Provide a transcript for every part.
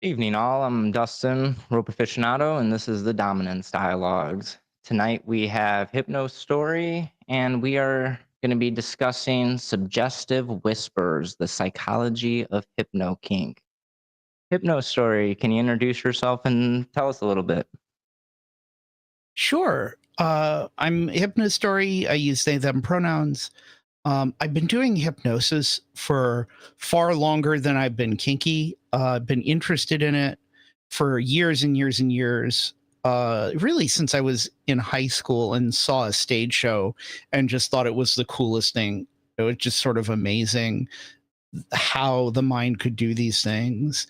Evening, all. I'm Dustin, rope aficionado, and this is the Dominance Dialogues. Tonight we have HypnoStory, and we are going to be discussing Suggestive Whispers, the psychology of HypnoKink. HypnoStory, can you introduce yourself and tell us a little bit? Sure. I'm HypnoStory. I use they, them pronouns. I've been doing hypnosis for far longer than I've been kinky. I've been interested in it for years and years and years. Really, since I was in high school and saw a stage show and just thought it was the coolest thing. It was just sort of amazing how the mind could do these things.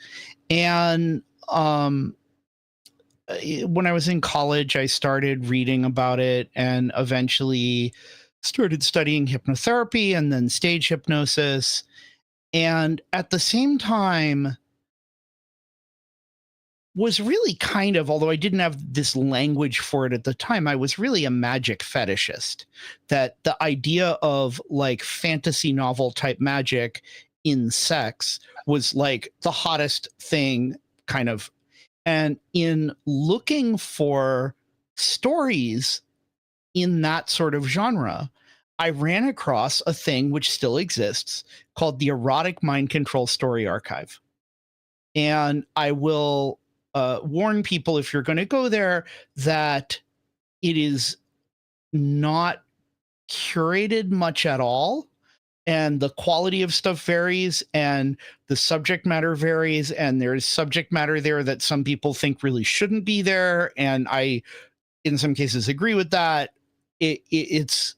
And when I was in college, I started reading about it and eventually started studying hypnotherapy and then stage hypnosis. And at the same time, was really kind of, although I didn't have this language for it at the time, I was really a magic fetishist. That the idea of like fantasy novel type magic in sex was like the hottest thing, kind of. And in looking for stories in that sort of genre, I ran across a thing which still exists called the Erotic Mind Control Story Archive. And I will warn people, if you're going to go there, that it is not curated much at all. And the quality of stuff varies and the subject matter varies. And there's subject matter there that some people think really shouldn't be there. And I, in some cases, agree with that. It's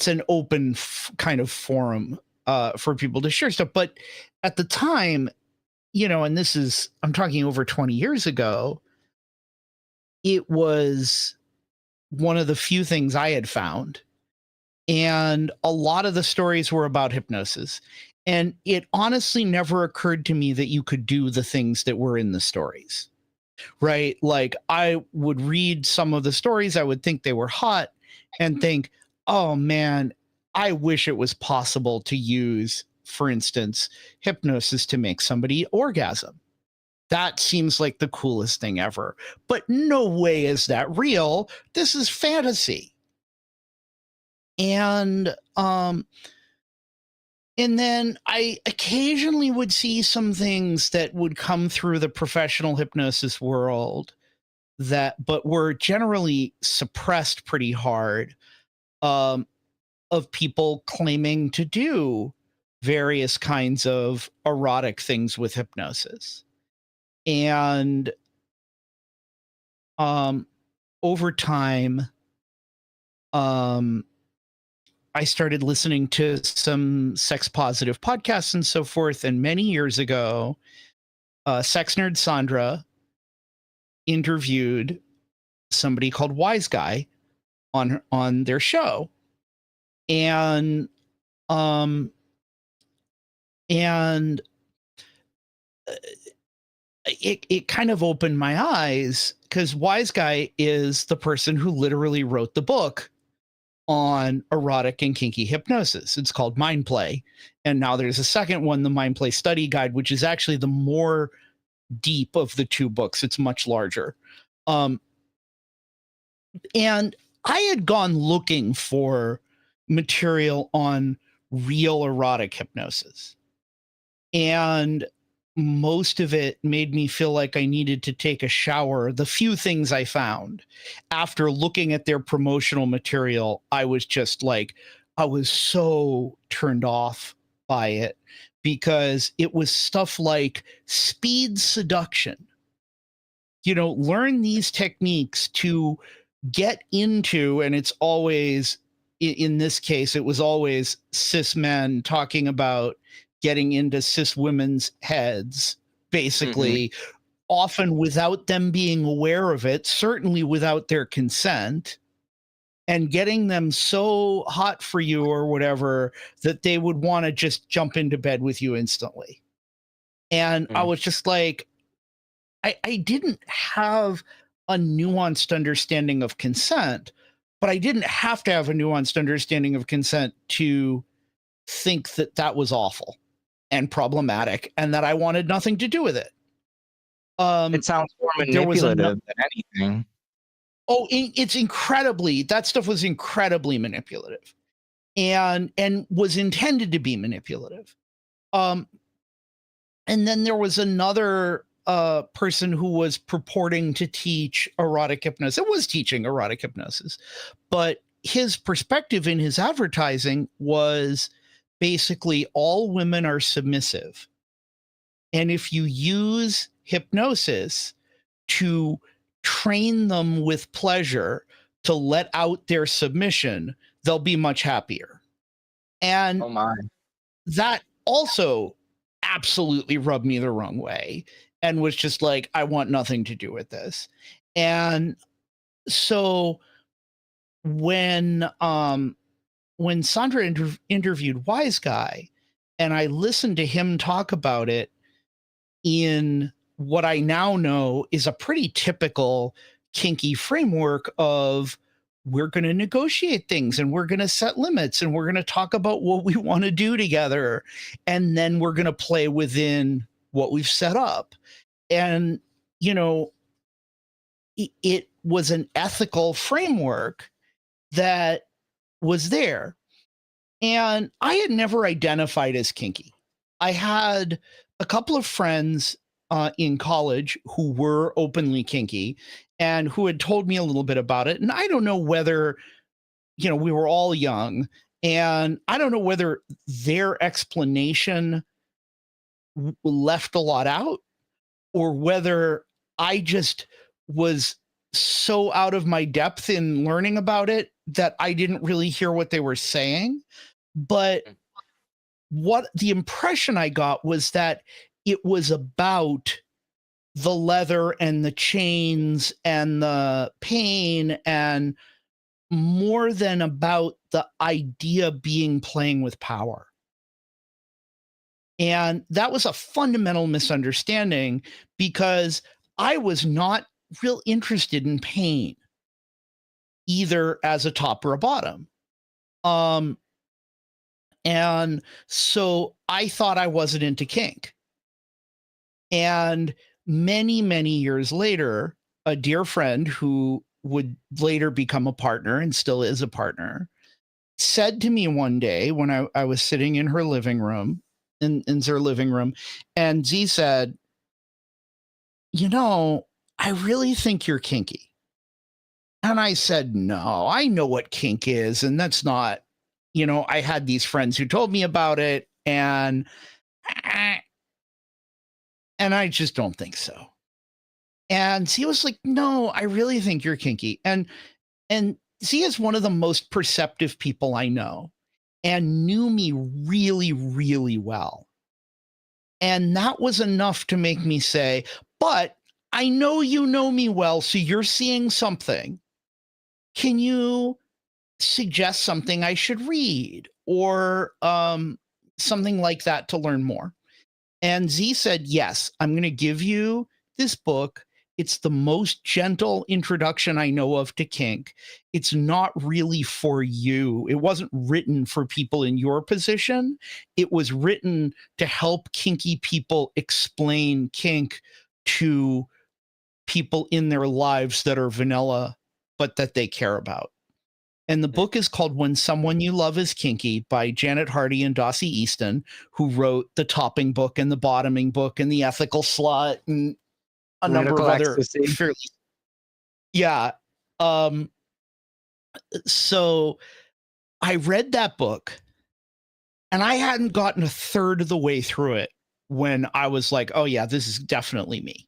an open kind of forum for people to share stuff. But at the time, and this is, I'm talking over 20 years ago, it was one of the few things I had found. And a lot of the stories were about hypnosis. And it honestly never occurred to me that you could do the things that were in the stories, right? Like I would read some of the stories, I would think they were hot and think, oh man, I wish it was possible to use, for instance, hypnosis to make somebody orgasm. That seems like the coolest thing ever. But no way is that real. This is fantasy. And then I occasionally would see some things that would come through the professional hypnosis world but were generally suppressed pretty hard, of people claiming to do various kinds of erotic things with hypnosis. And over time, I started listening to some sex positive podcasts and so forth. And many years ago, sex nerd Sandra interviewed somebody called Wise Guy on their show. And it kind of opened my eyes, because Wise Guy is the person who literally wrote the book on erotic and kinky hypnosis. It's called Mind Play. And now there's a second one, the Mind Play Study Guide, which is actually the more deep of the two books. It's much larger. And I had gone looking for material on real erotic hypnosis. And most of it made me feel like I needed to take a shower. The few things I found after looking at their promotional material, I was just like, I was so turned off by it, because it was stuff like speed seduction. Learn these techniques to get into, and it's always, in this case, it was always cis men talking about getting into cis women's heads, basically, often without them being aware of it, certainly without their consent, and getting them so hot for you or whatever that they would want to just jump into bed with you instantly. And I was just like, I didn't have a nuanced understanding of consent, but I didn't have to have a nuanced understanding of consent to think that that was awful. and problematic, and that I wanted nothing to do with it. It sounds more There was a manipulative than anything. it's incredibly, that stuff was incredibly manipulative and was intended to be manipulative. Um, and then there was another person who was purporting to teach erotic hypnosis. It was teaching erotic hypnosis, but his perspective in his advertising was basically all women are submissive. And if you use hypnosis to train them with pleasure to let out their submission, they'll be much happier. And Oh my. that also absolutely rubbed me the wrong way and was just like, I want nothing to do with this. And so when Sandra interviewed Wise Guy and I listened to him talk about it in what I now know is a pretty typical kinky framework of, we're going to negotiate things and we're going to set limits and we're going to talk about what we want to do together. And then we're going to play within what we've set up. And, you know, it was an ethical framework that was there. And I had never identified as kinky. I had a couple of friends in college who were openly kinky and who had told me a little bit about it. And I don't know whether, you know, we were all young, and I don't know whether their explanation left a lot out or whether I just was so out of my depth in learning about it that I didn't really hear what they were saying. But what the impression I got was that it was about the leather and the chains and the pain, and more than about the idea being playing with power. And that was a fundamental misunderstanding because I was not real interested in pain, either as a top or a bottom. And so I thought I wasn't into kink. And many, many years later, a dear friend who would later become a partner and still is a partner said to me one day when I was sitting in her living room, in their living room, and Z said, you know, I really think you're kinky. And I said, no, I know what kink is. And that's not, you know, I had these friends who told me about it, and I just don't think so. And he was like, no, I really think you're kinky. And Z is one of the most perceptive people I know and knew me really, really well. And that was enough to make me say, but I know you know me well, so you're seeing something. Can you suggest something I should read or something like that to learn more? And Z said, yes, I'm going to give you this book. It's the most gentle introduction I know of to kink. It's not really for you. It wasn't written for people in your position. It was written to help kinky people explain kink to people in their lives that are vanilla, but that they care about. And the book is called When Someone You Love Is Kinky by Janet Hardy and Dossie Easton, who wrote the topping book and the bottoming book and the ethical slut and a number of other fairly. Yeah. So I read that book and I hadn't gotten a third of the way through it when I was like, oh yeah, this is definitely me.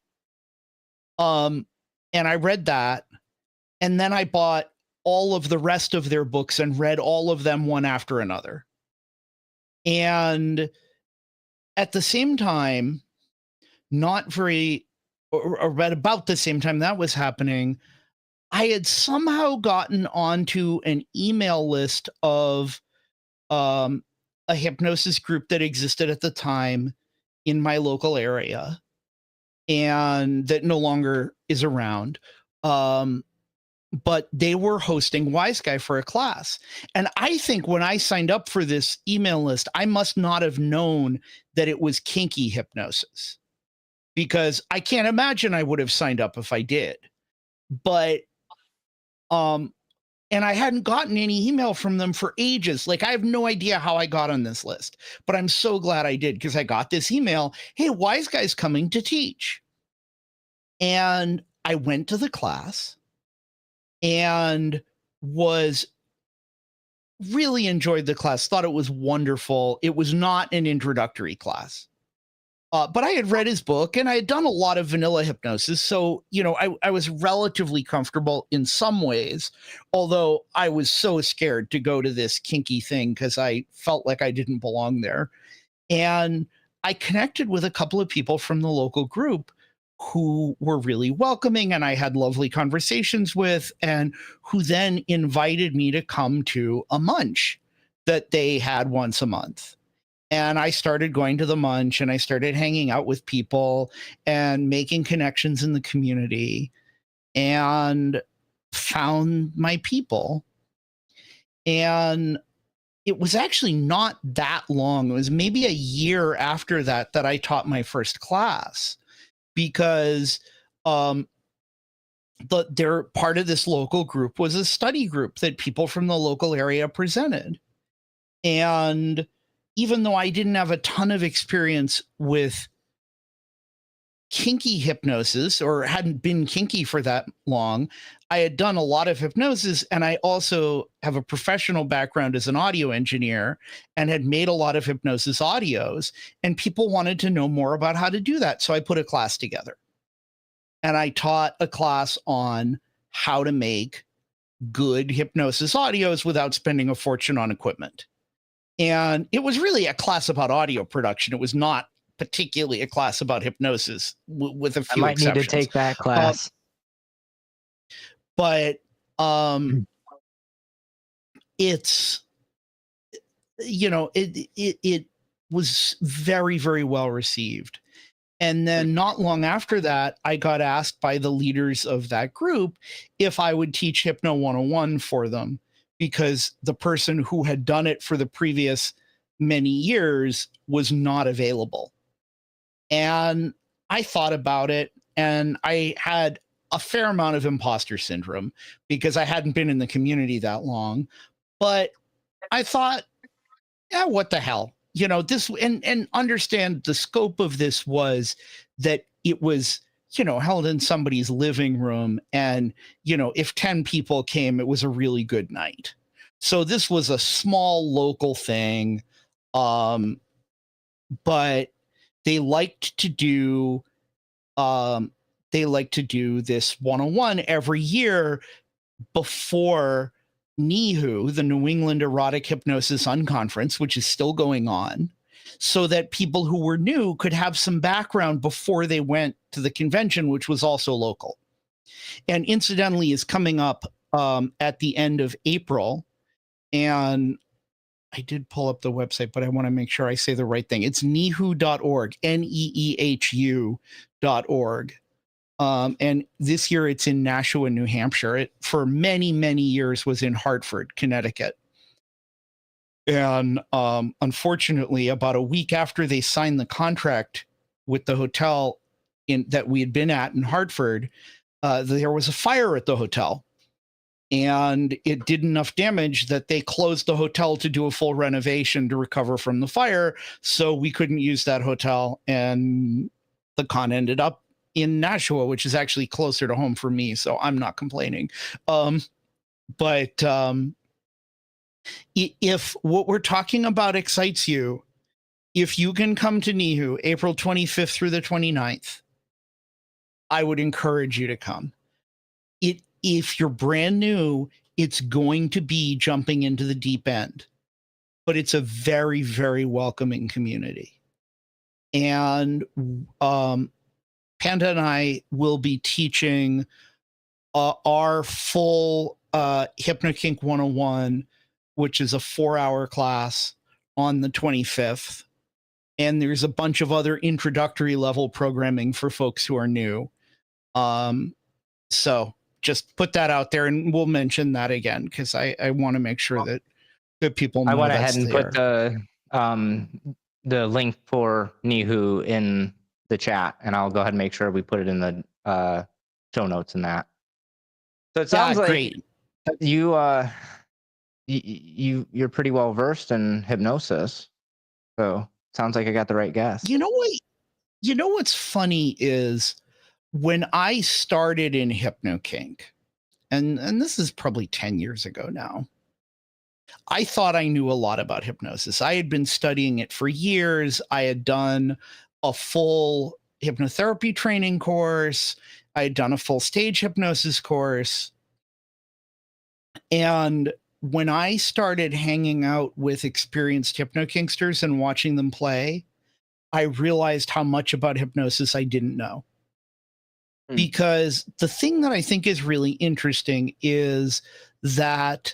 And I read that, and then I bought all of the rest of their books and read all of them one after another. And at the same time, not very, or at about the same time that was happening, I had somehow gotten onto an email list of a hypnosis group that existed at the time in my local area and that no longer is around. but they were hosting Wise Guy for a class. And I think when I signed up for this email list, I must not have known that it was kinky hypnosis, because I can't imagine I would have signed up if I did. But, and I hadn't gotten any email from them for ages. Like, I have no idea how I got on this list, but I'm so glad I did, because I got this email. Hey, Wise Guy's coming to teach. And I went to the class and was really enjoyed the class, thought it was wonderful. It was not an introductory class. But I had read his book and I had done a lot of vanilla hypnosis. So, you know, I was relatively comfortable in some ways, although I was so scared to go to this kinky thing because I felt like I didn't belong there. And I connected with a couple of people from the local group who were really welcoming and I had lovely conversations with, and who then invited me to come to a munch that they had once a month. And I started going to the munch and I started hanging out with people and making connections in the community and found my people. And it was actually not that long. It was maybe a year after that that I taught my first class, because their part of this local group was a study group that people from the local area presented. And even though I didn't have a ton of experience with kinky hypnosis or hadn't been kinky for that long, I had done a lot of hypnosis, and I also have a professional background as an audio engineer and had made a lot of hypnosis audios, and people wanted to know more about how to do that. So I put a class together and I taught a class on how to make good hypnosis audios without spending a fortune on equipment. And it was really a class about audio production. It was not particularly a class about hypnosis, with a few exceptions. I might need to take that class. But it's, you know, it was very, very well received. And then not long after that, I got asked by the leaders of that group if I would teach Hypno 101 for them, because the person who had done it for the previous many years was not available. And I thought about it, and I had a fair amount of imposter syndrome because I hadn't been in the community that long. But I thought, yeah, what the hell? You know, this, and understand the scope of this was that it was, you know, held in somebody's living room. And, you know, if 10 people came, it was a really good night. So this was a small local thing. But they liked to do, this 101 every year before NEHU, the New England Erotic Hypnosis Unconference, which is still going on, so that people who were new could have some background before they went to the convention, which was also local. And incidentally is coming up at the end of April. And I did pull up the website, but I want to make sure I say the right thing. It's neehu.org, neehu.org. And this year it's in Nashua, New Hampshire. It, for many, many years, was in Hartford, Connecticut. And unfortunately, about a week after they signed the contract with the hotel that we had been at in Hartford, there was a fire at the hotel. And it did enough damage that they closed the hotel to do a full renovation to recover from the fire. So we couldn't use that hotel. And the con ended up in Nashua, which is actually closer to home for me. So I'm not complaining. But if what we're talking about excites you, if you can come to NEHU April 25th through the 29th, I would encourage you to come. If you're brand new, it's going to be jumping into the deep end, but it's a very, very welcoming community. And Panda and I will be teaching our full HypnoKink 101, which is a 4-hour class, on the 25th. And there's a bunch of other introductory level programming for folks who are new. So just put that out there, and we'll mention that again because I want to make sure that people know I went that's ahead and there. put the link for Nihu in the chat, and I'll go ahead and make sure we put it in the show notes and that. So it sounds like great. you're pretty well versed in hypnosis. So sounds like I got the right guess. You know what? You know what's funny is when I started in HypnoKink, and this is probably 10 years ago now, I thought I knew a lot about hypnosis. I had been studying it for years. I had done a full hypnotherapy training course. I had done a full stage hypnosis course. And when I started hanging out with experienced hypnokinksters and watching them play, I realized how much about hypnosis I didn't know. Because the thing that I think is really interesting is that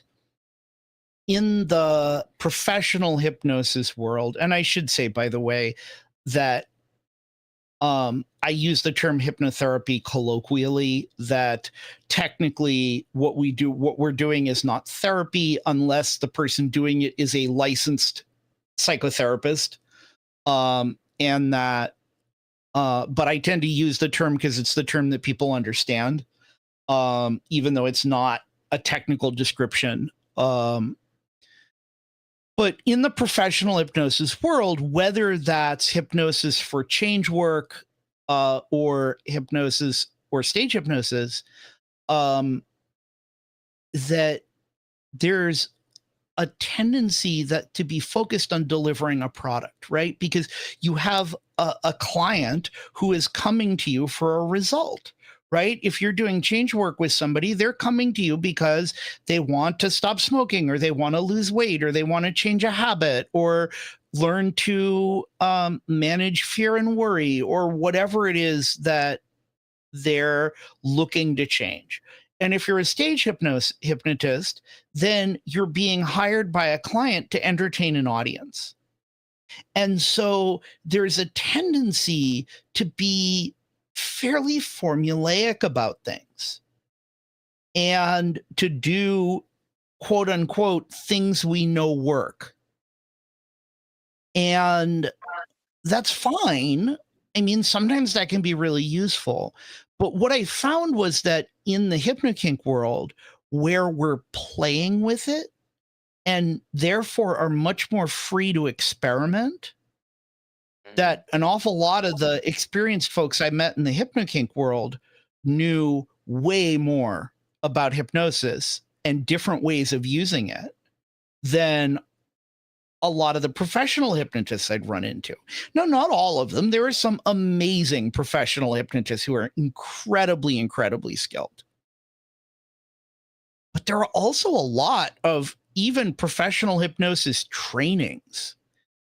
in the professional hypnosis world, and I should say, by the way, that I use the term hypnotherapy colloquially, that technically what we're doing is not therapy unless the person doing it is a licensed psychotherapist. And that, but I tend to use the term because it's the term that people understand, even though it's not a technical description. But in the professional hypnosis world, whether that's hypnosis for change work or hypnosis or stage hypnosis, that there's a tendency that to be focused on delivering a product, right? Because you have a client who is coming to you for a result, right? If you're doing change work with somebody, they're coming to you because they want to stop smoking, or they want to lose weight, or they want to change a habit, or learn to manage fear and worry, or whatever it is that they're looking to change. And if you're a stage hypnotist, then you're being hired by a client to entertain an audience. And so there's a tendency to be fairly formulaic about things and to do, quote unquote, things we know work. And that's fine. I mean, sometimes that can be really useful. But what I found was that in the HypnoKink world, where we're playing with it and therefore are much more free to experiment, that an awful lot of the experienced folks I met in the HypnoKink world knew way more about hypnosis and different ways of using it than a lot of the professional hypnotists I'd run into. No, not all of them. There are some amazing professional hypnotists who are incredibly, incredibly skilled. But there are also a lot of even professional hypnosis trainings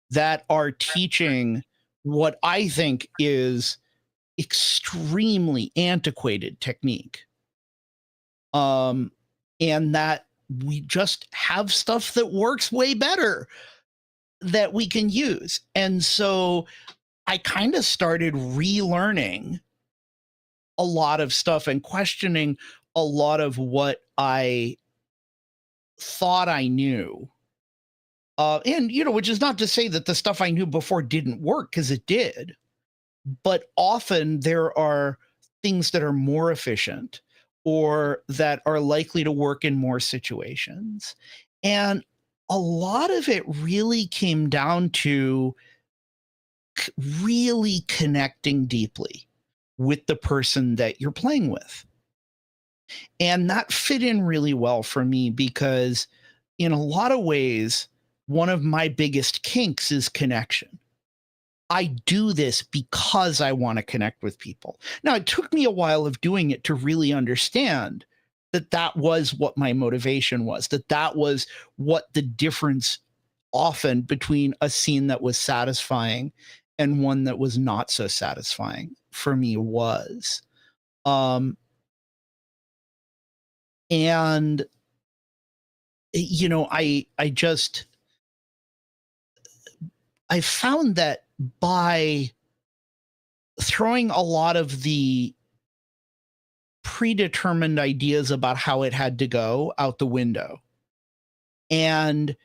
that are teaching what I think is extremely antiquated technique. And that we just have stuff that works way better that we can use. And so I kind of started relearning a lot of stuff and questioning a lot of what I thought I knew. And, you know, which is not to say that the stuff I knew before didn't work, because it did. But often there are things that are more efficient or that are likely to work in more situations. And a lot of it really came down to really connecting deeply with the person that you're playing with. And that fit in really well for me because in a lot of ways, one of my biggest kinks is connection. I do this because I want to connect with people. Now, it took me a while of doing it to really understand that that was what my motivation was, that that was what the difference often between a scene that was satisfying and one that was not so satisfying for me was. And, you know, I found that by throwing a lot of the predetermined ideas about how it had to go out the window. And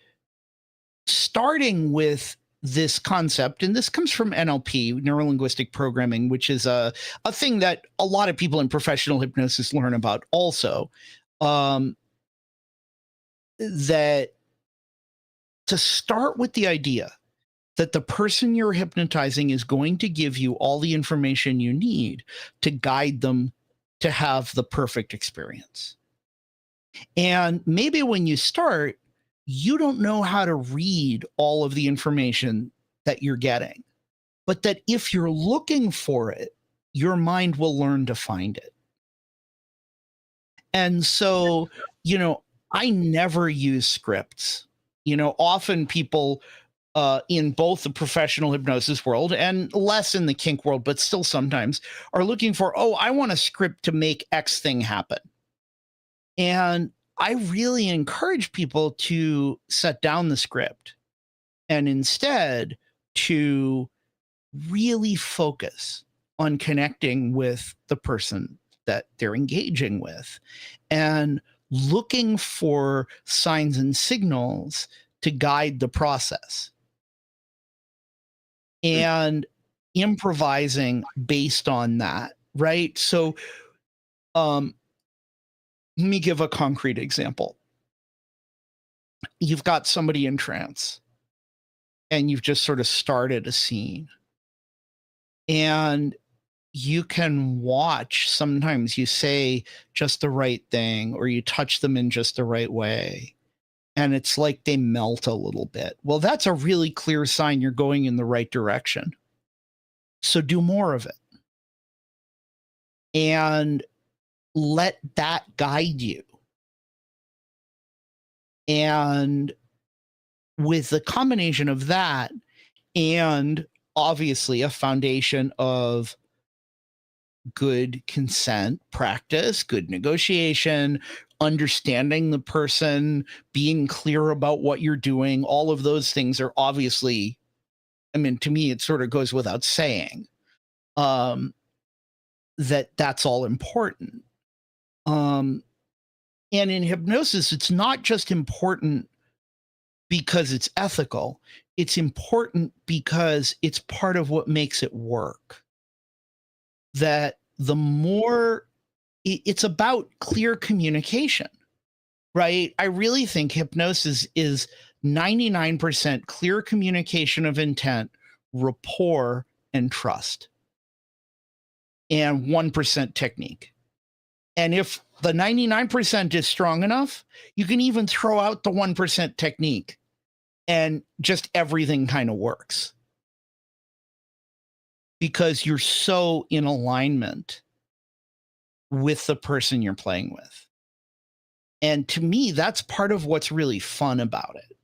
starting with this concept, and this comes from NLP, neuro-linguistic programming, which is a thing that a lot of people in professional hypnosis learn about also, that to start with the idea that the person you're hypnotizing is going to give you all the information you need to guide them to have the perfect experience. And maybe when you start, you don't know how to read all of the information that you're getting, but that if you're looking for it, your mind will learn to find it. And so, you know, I never use scripts. You know, often people in both the professional hypnosis world and less in the kink world, but still sometimes are looking for, oh, I want a script to make X thing happen. And I really encourage people to set down the script and instead to really focus on connecting with the person that they're engaging with and looking for signs and signals to guide the process and improvising based on that, right? So let me give a concrete example. You've got somebody in trance and you've just sort of started a scene, and you can watch, sometimes you say just the right thing or you touch them in just the right way, and it's like they melt a little bit. Well, that's a really clear sign you're going in the right direction. So do more of it and let that guide you. And with the combination of that and obviously a foundation of good consent practice, good negotiation, understanding the person, being clear about what you're doing, all of those things are obviously, I mean, to me, it sort of goes without saying that that's all important. And in hypnosis, it's not just important because it's ethical. It's important because it's part of what makes it work. That the more it's about clear communication, right? I really think hypnosis is 99% clear communication of intent, rapport, and trust, and 1% technique. And if the 99% is strong enough, you can even throw out the 1% technique and just everything kind of works because you're so in alignment with the person you're playing with. And to me, that's part of what's really fun about it,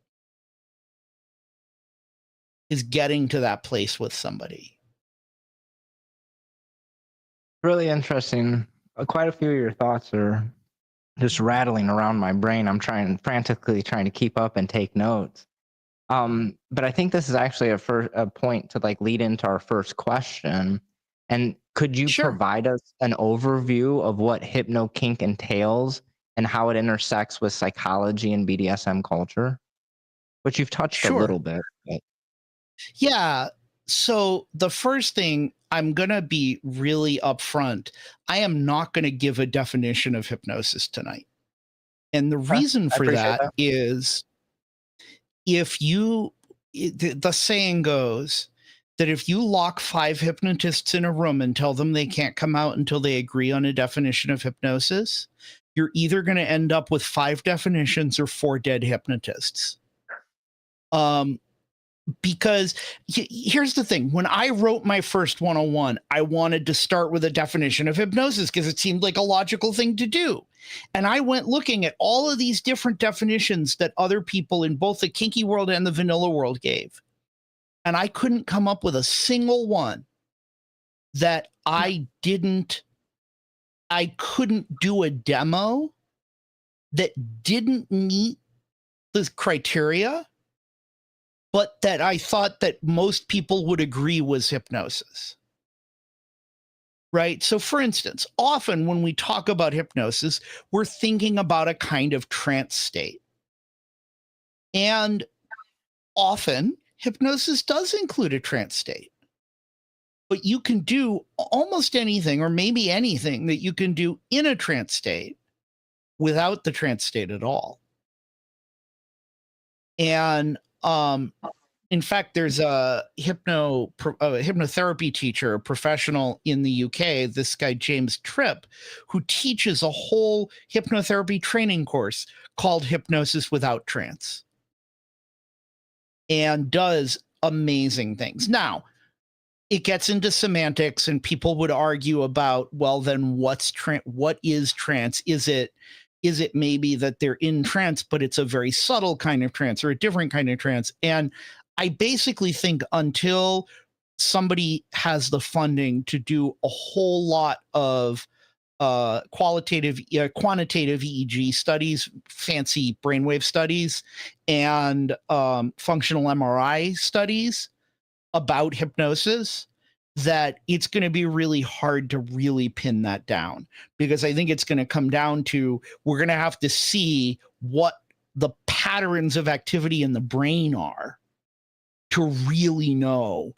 is getting to that place with somebody. Really interesting. Quite a few of your thoughts are just rattling around my brain. I'm frantically trying to keep up and take notes. But I think this is actually a point to like lead into our first question. And could you Sure. provide us an overview of what HypnoKink entails and how it intersects with psychology and BDSM culture? Which you've touched a little bit. But... Yeah. So the first thing, I'm going to be really upfront. I am not going to give a definition of hypnosis tonight. And the reason for that is the saying goes that if you lock 5 hypnotists in a room and tell them they can't come out until they agree on a definition of hypnosis, you're either going to end up with 5 definitions or 4 dead hypnotists. Because here's the thing. When I wrote my first 101, I wanted to start with a definition of hypnosis because it seemed like a logical thing to do. And I went looking at all of these different definitions that other people in both the kinky world and the vanilla world gave. And I couldn't come up with a single one that I couldn't do a demo that didn't meet the criteria, but that I thought that most people would agree was hypnosis. right? So for instance, often when we talk about hypnosis, we're thinking about a kind of trance state. And often hypnosis does include a trance state. But you can do almost anything, or maybe anything, that you can do in a trance state without the trance state at all. And in fact, there's a hypnotherapy teacher, a professional in the UK, this guy James Tripp, who teaches a whole hypnotherapy training course called Hypnosis Without Trance, and does amazing things. Now, it gets into semantics, and people would argue about, well, then what is trance? Is it maybe that they're in trance, but it's a very subtle kind of trance or a different kind of trance? And I basically think until somebody has the funding to do a whole lot of quantitative EEG studies, fancy brainwave studies, and functional MRI studies about hypnosis, that it's going to be really hard to really pin that down, because I think it's going to come down to, we're going to have to see what the patterns of activity in the brain are to really know,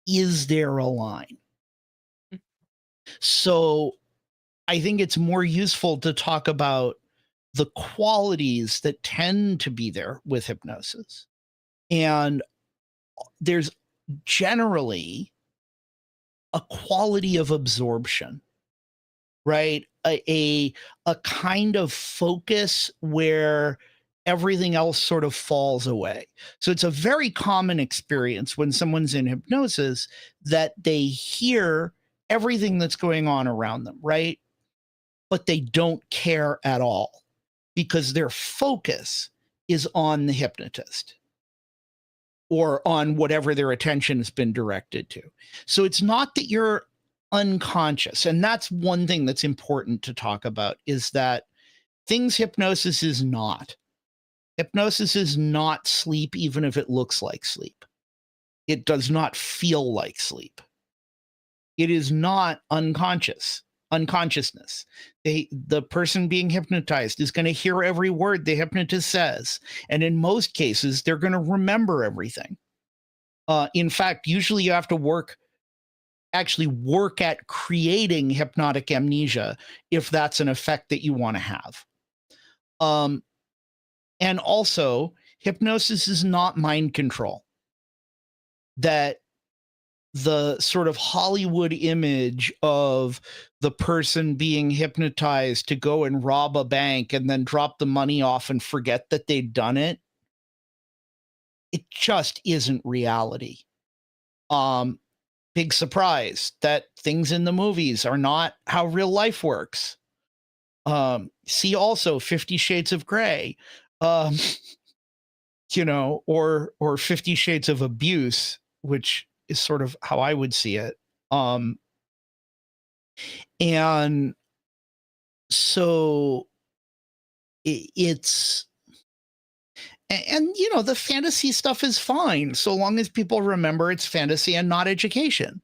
is there a line? So I think it's more useful to talk about the qualities that tend to be there with hypnosis. And there's generally a quality of absorption, right? A kind of focus where everything else sort of falls away. So it's a very common experience when someone's in hypnosis that they hear everything that's going on around them, right? But they don't care at all, because their focus is on the hypnotist or on whatever their attention has been directed to. So it's not that you're unconscious. And that's one thing that's important to talk about, is that things hypnosis is not. Hypnosis is not sleep, even if it looks like sleep. It does not feel like sleep. It is not unconsciousness. The person being hypnotized is going to hear every word the hypnotist says. And in most cases, they're going to remember everything. In fact, usually you have to actually work at creating hypnotic amnesia if that's an effect that you want to have. And also, hypnosis is not mind control. That the sort of Hollywood image of the person being hypnotized to go and rob a bank and then drop the money off and forget that they'd done it, it just isn't reality. Big surprise that things in the movies are not how real life works. See also 50 Shades of Grey, or 50 Shades of Abuse, which is sort of how I would see it. And so it's, and the fantasy stuff is fine, so long as people remember it's fantasy and not education.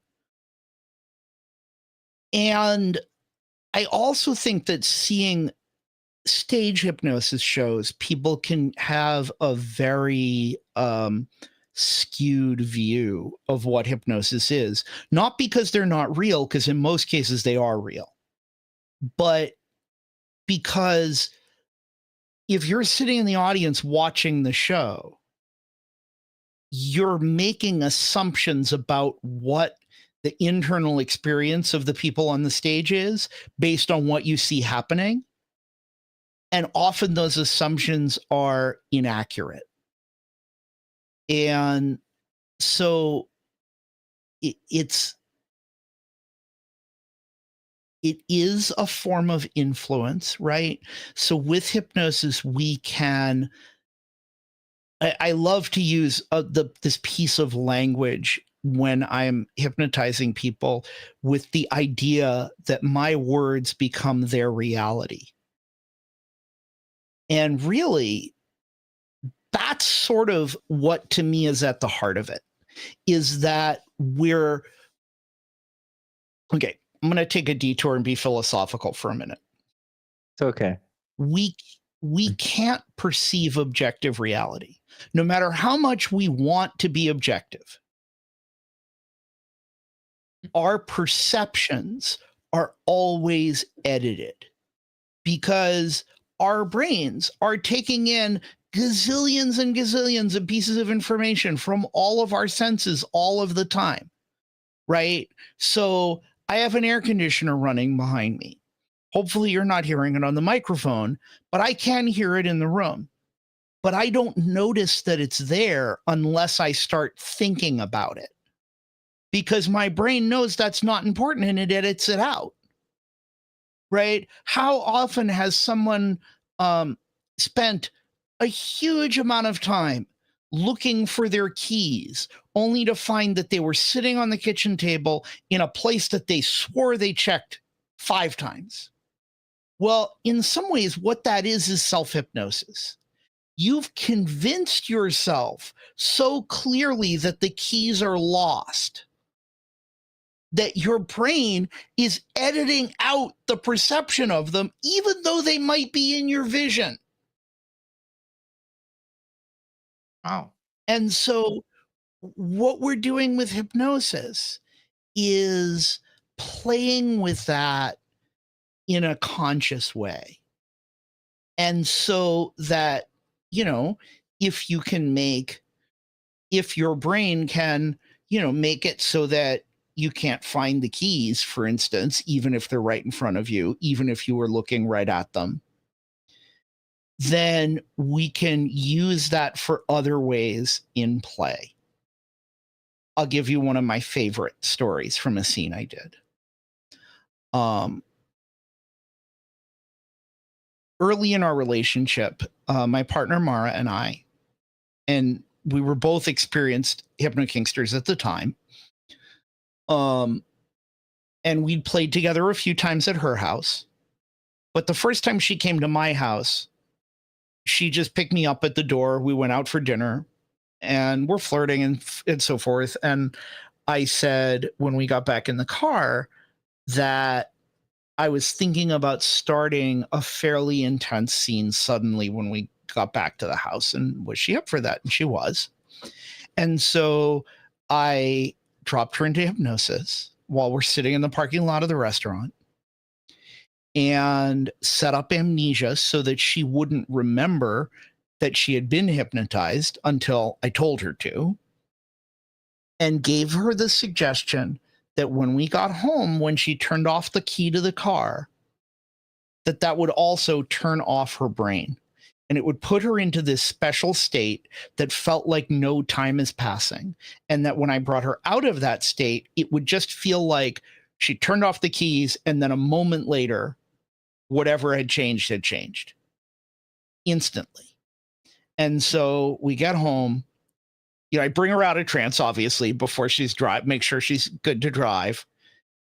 And I also think that seeing stage hypnosis shows, people can have a very skewed view of what hypnosis is, not because they're not real, because in most cases they are real, but because if you're sitting in the audience watching the show, you're making assumptions about what the internal experience of the people on the stage is based on what you see happening. And often those assumptions are inaccurate. And so it is a form of influence, right? So with hypnosis, we can, I love to use this piece of language when I'm hypnotizing people, with the idea that my words become their reality. And really, that's sort of what to me is at the heart of it, is that I'm going to take a detour and be philosophical for a minute. It's okay. We can't perceive objective reality, no matter how much we want to be objective. Our perceptions are always edited because our brains are taking in gazillions and gazillions of pieces of information from all of our senses all of the time, right? So I have an air conditioner running behind me. Hopefully you're not hearing it on the microphone, but I can hear it in the room. But I don't notice that it's there unless I start thinking about it, because my brain knows that's not important and it edits it out, right? How often has someone spent a huge amount of time looking for their keys only to find that they were sitting on the kitchen table in a place that they swore they checked 5 times? Well, in some ways, what that is self-hypnosis. You've convinced yourself so clearly that the keys are lost that your brain is editing out the perception of them, even though they might be in your vision. Wow. And so what we're doing with hypnosis is playing with that in a conscious way. And so that, you know, if your brain can, make it so that you can't find the keys, for instance, even if they're right in front of you, even if you were looking right at them, then we can use that for other ways in play. I'll give you one of my favorite stories from a scene I did. Early in our relationship, my partner Mara and I, and we were both experienced HypnoKinksters at the time. And we'd played together a few times at her house. But the first time she came to my house, she just picked me up at the door. We went out for dinner and we're flirting and so forth. And I said, when we got back in the car, that I was thinking about starting a fairly intense scene suddenly when we got back to the house. And was she up for that? And she was. And so I dropped her into hypnosis while we're sitting in the parking lot of the restaurant and set up amnesia so that she wouldn't remember that she had been hypnotized until I told her to, and gave her the suggestion that when we got home, when she turned off the key to the car, that would also turn off her brain. And it would put her into this special state that felt like no time is passing. And that when I brought her out of that state, it would just feel like she turned off the keys. And then a moment later, whatever had changed instantly. And so we get home. I bring her out of trance, obviously, before she's make sure she's good to drive.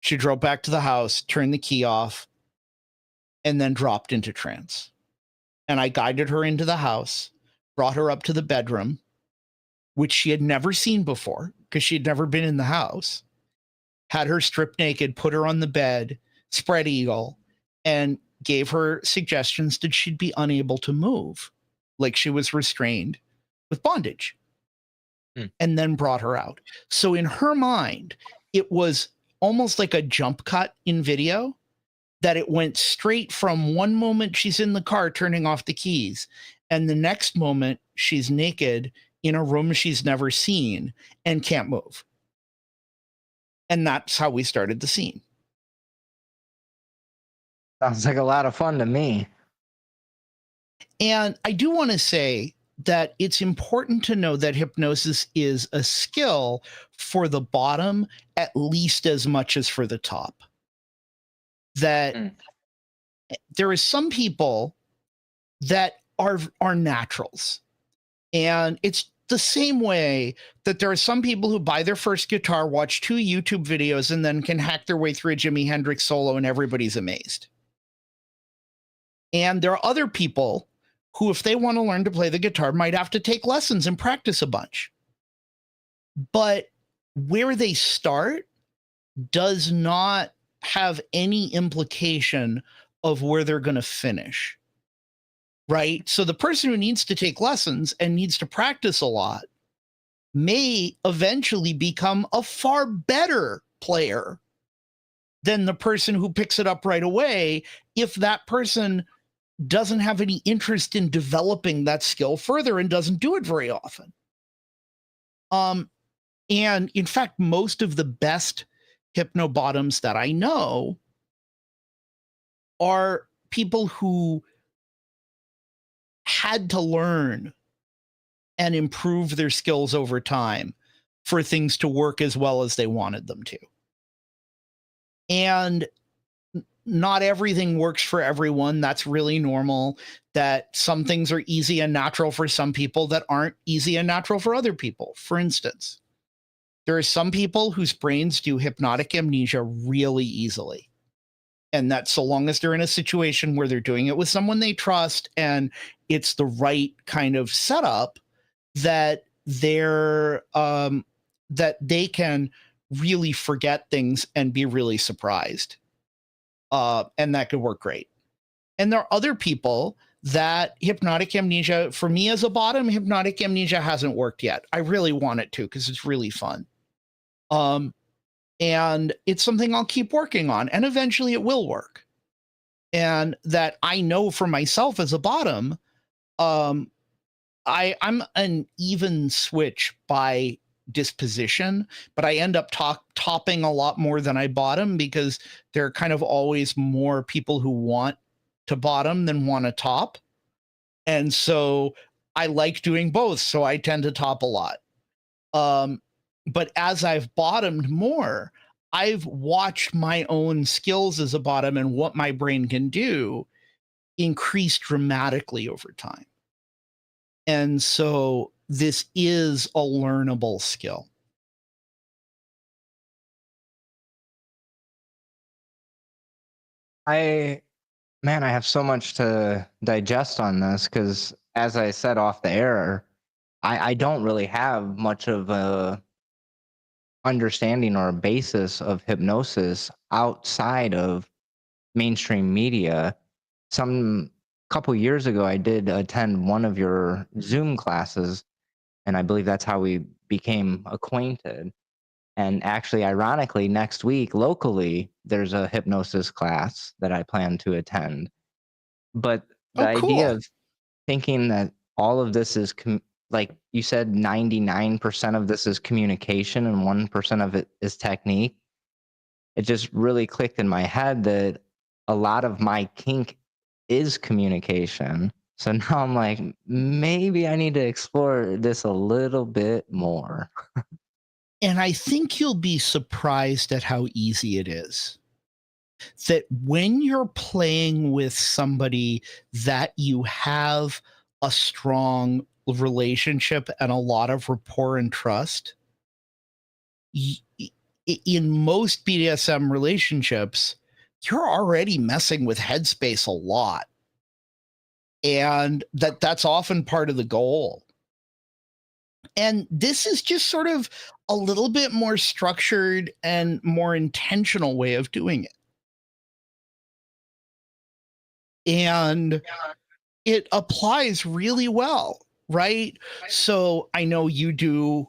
She drove back to the house, turned the key off, and then dropped into trance. And I guided her into the house, brought her up to the bedroom, which she had never seen before because she had never been in the house, had her stripped naked, put her on the bed, spread eagle, and gave her suggestions that she'd be unable to move, like she was restrained with bondage, and then brought her out. So in her mind, it was almost like a jump cut in video, that it went straight from one moment she's in the car turning off the keys, and the next moment she's naked in a room she's never seen and can't move. And that's how we started the scene. Sounds like a lot of fun to me. And I do want to say that it's important to know that hypnosis is a skill for the bottom at least as much as for the top. That there is some people that are naturals. And it's the same way that there are some people who buy their first guitar, watch 2 YouTube videos, and then can hack their way through a Jimi Hendrix solo and everybody's amazed. And there are other people who, if they want to learn to play the guitar, might have to take lessons and practice a bunch. But where they start does not have any implication of where they're going to finish, right? So the person who needs to take lessons and needs to practice a lot may eventually become a far better player than the person who picks it up right away, if that person doesn't have any interest in developing that skill further and doesn't do it very often. And in fact, most of the best hypnobottoms that I know are people who had to learn and improve their skills over time for things to work as well as they wanted them to. And not everything works for everyone. That's really normal. That some things are easy and natural for some people that aren't easy and natural for other people. For instance, there are some people whose brains do hypnotic amnesia really easily. And that so long as they're in a situation where they're doing it with someone they trust and it's the right kind of setup, that they're that they can really forget things and be really surprised. And that could work great. And there are other people that hypnotic amnesia, for me as a bottom, hypnotic amnesia hasn't worked yet. I really want it to because it's really fun. And it's something I'll keep working on, and eventually it will work. And that I know for myself as a bottom, I'm an even switch by disposition, but I end up topping a lot more than I bottom because there are kind of always more people who want to bottom than want to top. And so I like doing both. So I tend to top a lot. But as I've bottomed more, I've watched my own skills as a bottom and what my brain can do increase dramatically over time. And so this is a learnable skill. I have so much to digest on this because, as I said off the air, I don't really have much of a understanding or a basis of hypnosis outside of mainstream media. Some couple years ago, I did attend one of your Zoom classes, and I believe that's how we became acquainted. And actually, ironically, next week locally, there's a hypnosis class that I plan to attend. But the Oh, idea cool. of thinking that all of this is like you said, 99% of this is communication and 1% of it is technique. It just really clicked in my head that a lot of my kink is communication. So now I'm like, maybe I need to explore this a little bit more. And I think you'll be surprised at how easy it is. That when you're playing with somebody that you have a strong relationship and a lot of rapport and trust, in most BDSM relationships, you're already messing with headspace a lot. And that's often part of the goal. And this is just sort of a little bit more structured and more intentional way of doing it. And it applies really well, right? So I know you do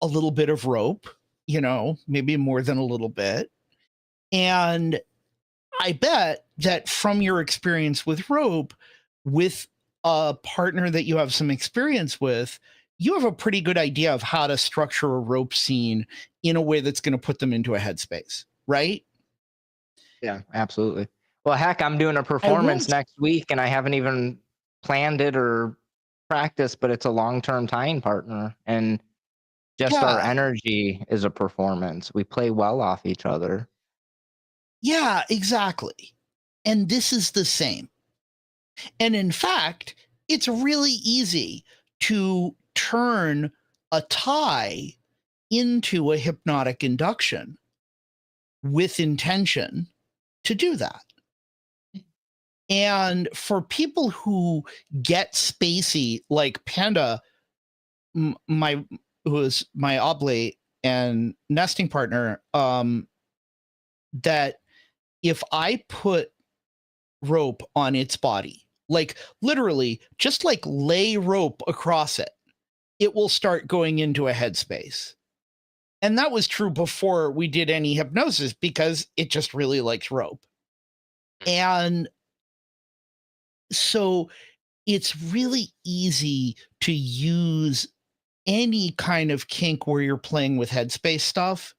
a little bit of rope, maybe more than a little bit. And I bet that from your experience with rope, with a partner that you have some experience with, you have a pretty good idea of how to structure a rope scene in a way that's going to put them into a headspace, right? Yeah, absolutely. Well, heck, I'm doing a I will. performance next week and I haven't even planned it or practiced, but it's a long-term tying partner. And just our Yeah. energy is a performance. We play well off each other. Yeah, exactly. And this is the same. And in fact, it's really easy to turn a tie into a hypnotic induction with intention to do that. And for people who get spacey, like Panda, my who is my oblate and nesting partner, that if I put rope on its body, like literally just like lay rope across it, it will start going into a headspace. And that was true before we did any hypnosis because it just really likes rope. And so it's really easy to use any kind of kink where you're playing with headspace stuff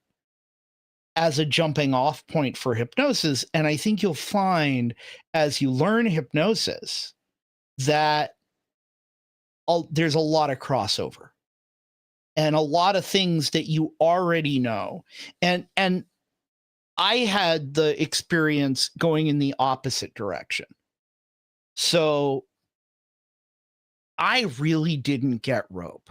as a jumping off point for hypnosis. And I think you'll find as you learn hypnosis that there's a lot of crossover and a lot of things that you already know. And I had the experience going in the opposite direction. So I really didn't get rope.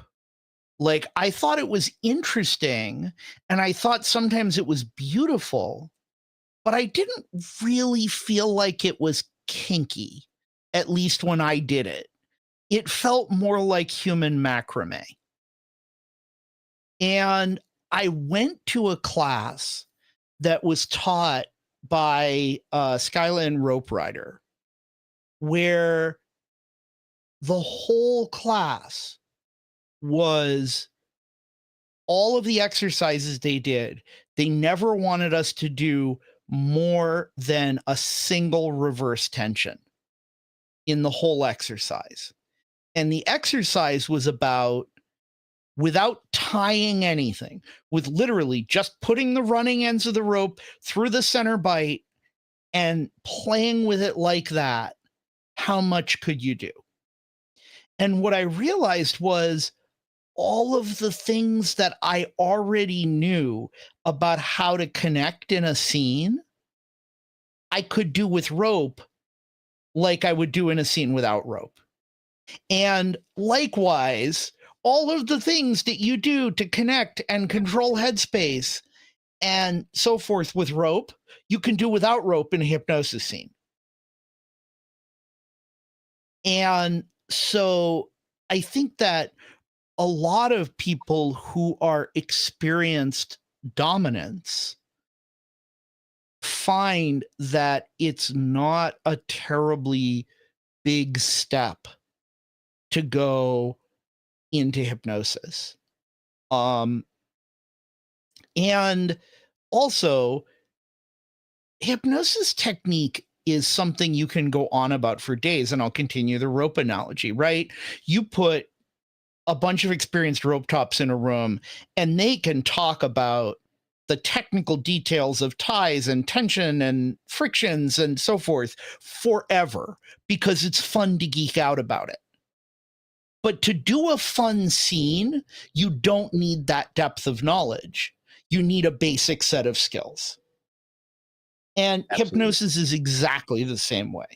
Like, I thought it was interesting and I thought sometimes it was beautiful, but I didn't really feel like it was kinky, at least when I did it. It felt more like human macrame. And I went to a class that was taught by Skyla and Rope Rider, where the whole class was all of the exercises they did. They never wanted us to do more than a single reverse tension in the whole exercise. And the exercise was about, without tying anything, with literally just putting the running ends of the rope through the center bite and playing with it like that, how much could you do? And what I realized was all of the things that I already knew about how to connect in a scene, I could do with rope like I would do in a scene without rope. And likewise, all of the things that you do to connect and control headspace and so forth with rope, you can do without rope in a hypnosis scene. And so I think that a lot of people who are experienced dominance find that it's not a terribly big step to go into hypnosis. And also, hypnosis technique is something you can go on about for days, and I'll continue the rope analogy, right? You put a bunch of experienced rope tops in a room, and they can talk about the technical details of ties and tension and frictions and so forth forever because it's fun to geek out about it. But to do a fun scene, you don't need that depth of knowledge. You need a basic set of skills. And Absolutely. hypnosis is exactly the same way.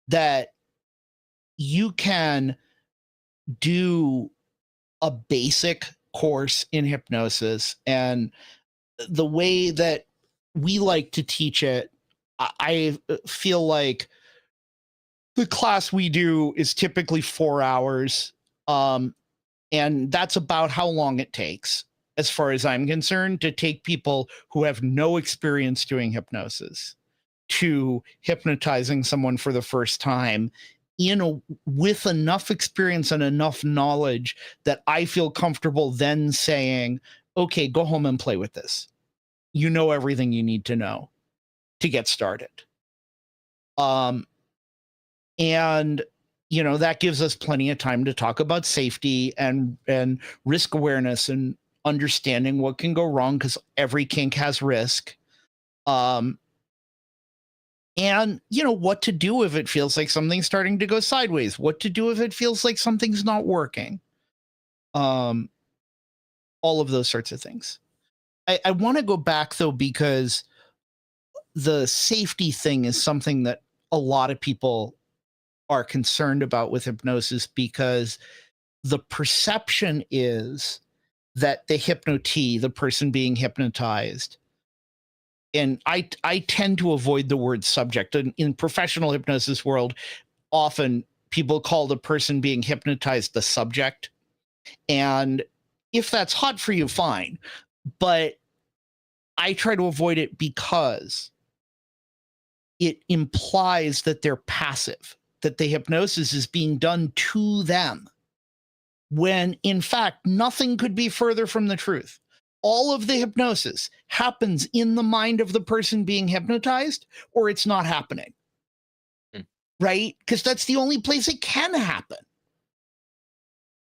That you can do a basic course in hypnosis, and the way that we like to teach it, I feel like the class we do is typically 4 hours. And that's about how long it takes, as far as I'm concerned, to take people who have no experience doing hypnosis to hypnotizing someone for the first time with enough experience and enough knowledge that I feel comfortable then saying, okay, go home and play with this. You know everything you need to know to get started. And that gives us plenty of time to talk about safety and risk awareness and understanding what can go wrong, because every kink has risk. And what to do if it feels like something's starting to go sideways, what to do if it feels like something's not working. All of those sorts of things. I want to go back though, because the safety thing is something that a lot of people are concerned about with hypnosis, because the perception is that the hypnotee, the person being hypnotized, and I tend to avoid the word subject. In professional hypnosis world, often people call the person being hypnotized the subject. And if that's hot for you, fine. But I try to avoid it because it implies that they're passive, that the hypnosis is being done to them, when in fact, nothing could be further from the truth. All of the hypnosis happens in the mind of the person being hypnotized, or it's not happening. Right? Because that's the only place it can happen.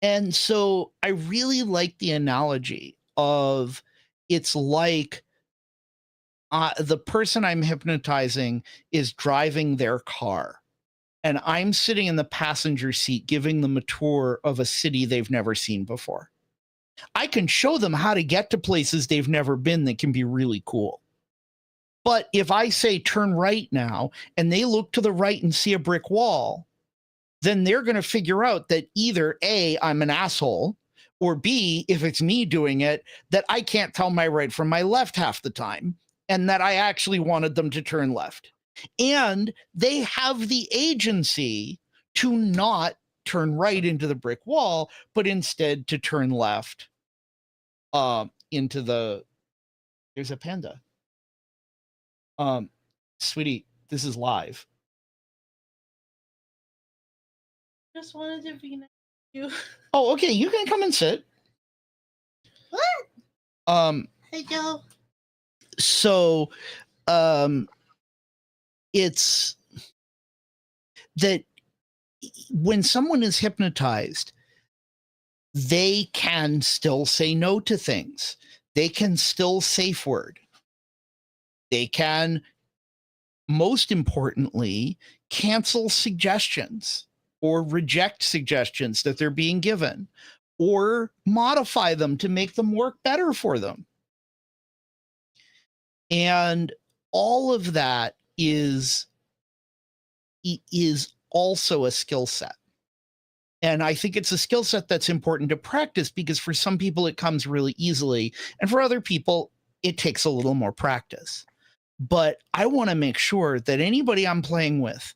And so I really like the analogy of, it's like the person I'm hypnotizing is driving their car, and I'm sitting in the passenger seat giving them a tour of a city they've never seen before. I can show them how to get to places they've never been that can be really cool. But if I say turn right now, and they look to the right and see a brick wall, then they're going to figure out that either A, I'm an asshole, or B, if it's me doing it, that I can't tell my right from my left half the time, and that I actually wanted them to turn left. And they have the agency to not turn right into the brick wall, but instead to turn left into the, there's a panda. Sweetie, this is live. Just wanted to be nice to you. Oh, okay, you can come and sit. What? Hey, Joe. So, it's that when someone is hypnotized, they can still say no to things. They can still safe word. They can, most importantly, cancel suggestions or reject suggestions that they're being given, or modify them to make them work better for them. And all of that is also a skill set. And I think it's a skill set that's important to practice, because for some people it comes really easily, and for other people it takes a little more practice. But I want to make sure that anybody I'm playing with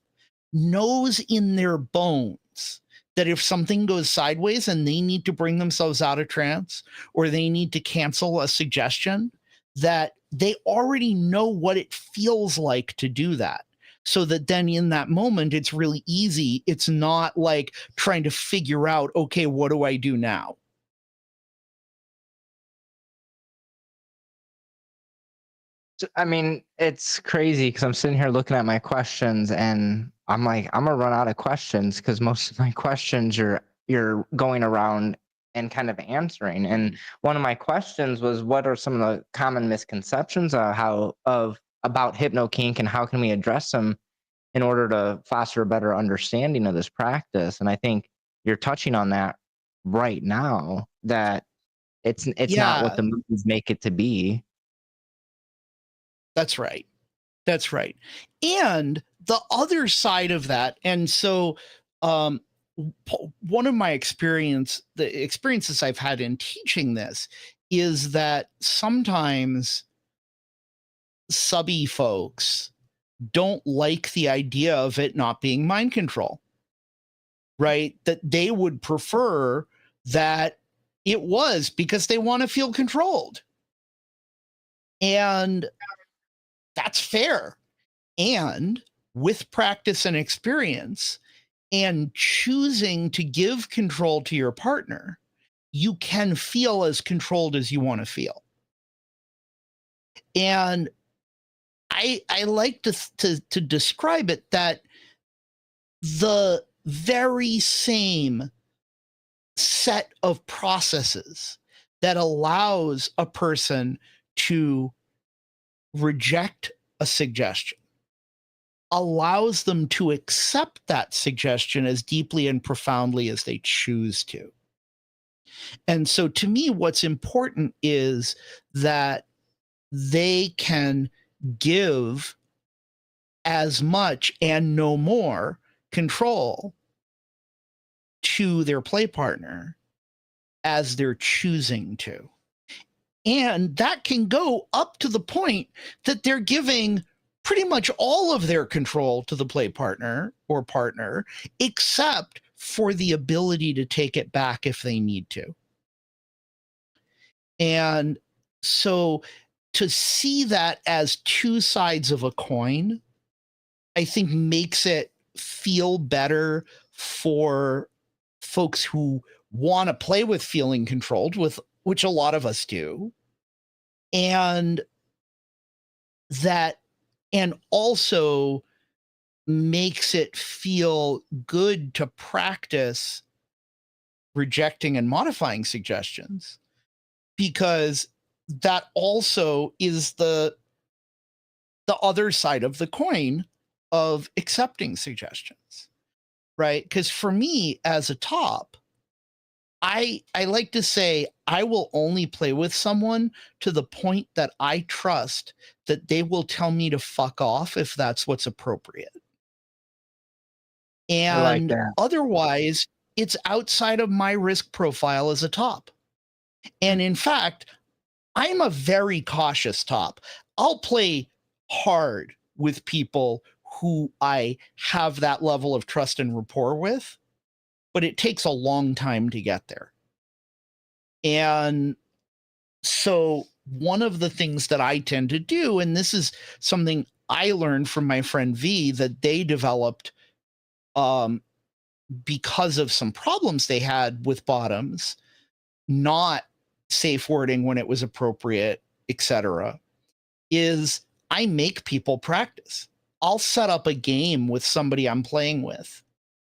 knows in their bones that if something goes sideways and they need to bring themselves out of trance, or they need to cancel a suggestion, that they already know what it feels like to do that. So that then in that moment, it's really easy. It's not like trying to figure out, okay, what do I do now? I mean, it's crazy because I'm sitting here looking at my questions, and I'm like, I'm gonna run out of questions because most of my questions you're going around and kind of answering. And one of my questions was, what are some of the common misconceptions about HypnoKink, and how can we address them in order to foster a better understanding of this practice? And I think you're touching on that right now, that it's not what Yeah, the movies make it to be. that's right. That's right. And the other side of that, and so one of my the experiences I've had in teaching this, is that sometimes subby folks don't like the idea of it not being mind control, right? That they would prefer that it was, because they want to feel controlled. And that's fair. And with practice and experience and choosing to give control to your partner, you can feel as controlled as you want to feel. And I like to describe it that the very same set of processes that allows a person to reject a suggestion allows them to accept that suggestion as deeply and profoundly as they choose to. And so to me, what's important is that they can give as much and no more control to their play partner as they're choosing to. And that can go up to the point that they're giving pretty much all of their control to the play partner or partner, except for the ability to take it back if they need to. And so to see that as two sides of a coin I think makes it feel better for folks who want to play with feeling controlled, with which a lot of us do. And that, and also makes it feel good to practice rejecting and modifying suggestions, because that also is the other side of the coin of accepting suggestions, right? Because for me as a top, I like to say I will only play with someone to the point that I trust that they will tell me to fuck off if that's what's appropriate. I like And that. otherwise, it's outside of my risk profile as a top. And in fact, I'm a very cautious top. I'll play hard with people who I have that level of trust and rapport with, but it takes a long time to get there. And so one of the things that I tend to do, and this is something I learned from my friend V that they developed because of some problems they had with bottoms, not safe wording when it was appropriate, etc., is I make people practice. I'll set up a game with somebody I'm playing with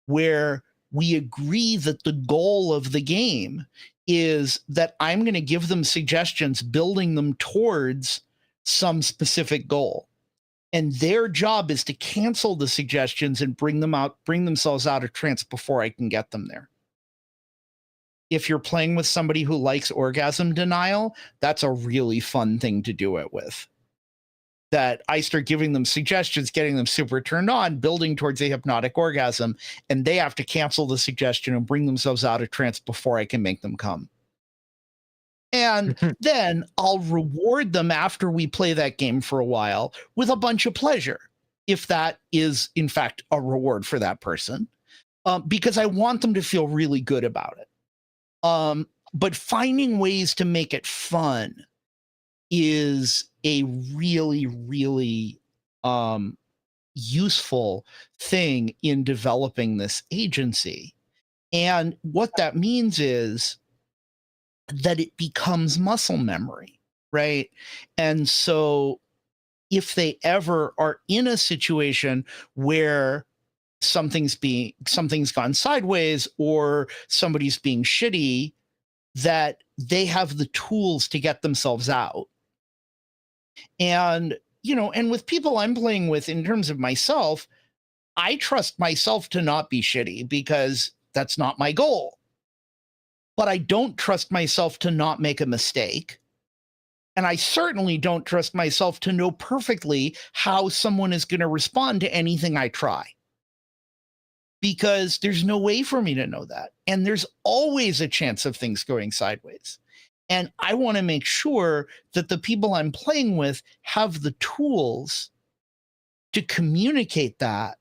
where we agree that the goal of the game is that I'm going to give them suggestions building them towards some specific goal. And their job is to cancel the suggestions and bring themselves out of trance before I can get them there. If you're playing with somebody who likes orgasm denial, that's a really fun thing to do it with. That I start giving them suggestions, getting them super turned on, building towards a hypnotic orgasm, and they have to cancel the suggestion and bring themselves out of trance before I can make them come. And then I'll reward them after we play that game for a while with a bunch of pleasure, if that is, in fact, a reward for that person, because I want them to feel really good about it. But finding ways to make it fun is a really, really useful thing in developing this agency. And what that means is that it becomes muscle memory, right? And so if they ever are in a situation where something's gone sideways or somebody's being shitty, that they have the tools to get themselves out. And, and with people I'm playing with in terms of myself, I trust myself to not be shitty because that's not my goal. But I don't trust myself to not make a mistake. And I certainly don't trust myself to know perfectly how someone is going to respond to anything I try. Because there's no way for me to know that. And there's always a chance of things going sideways. And I want to make sure that the people I'm playing with have the tools to communicate that.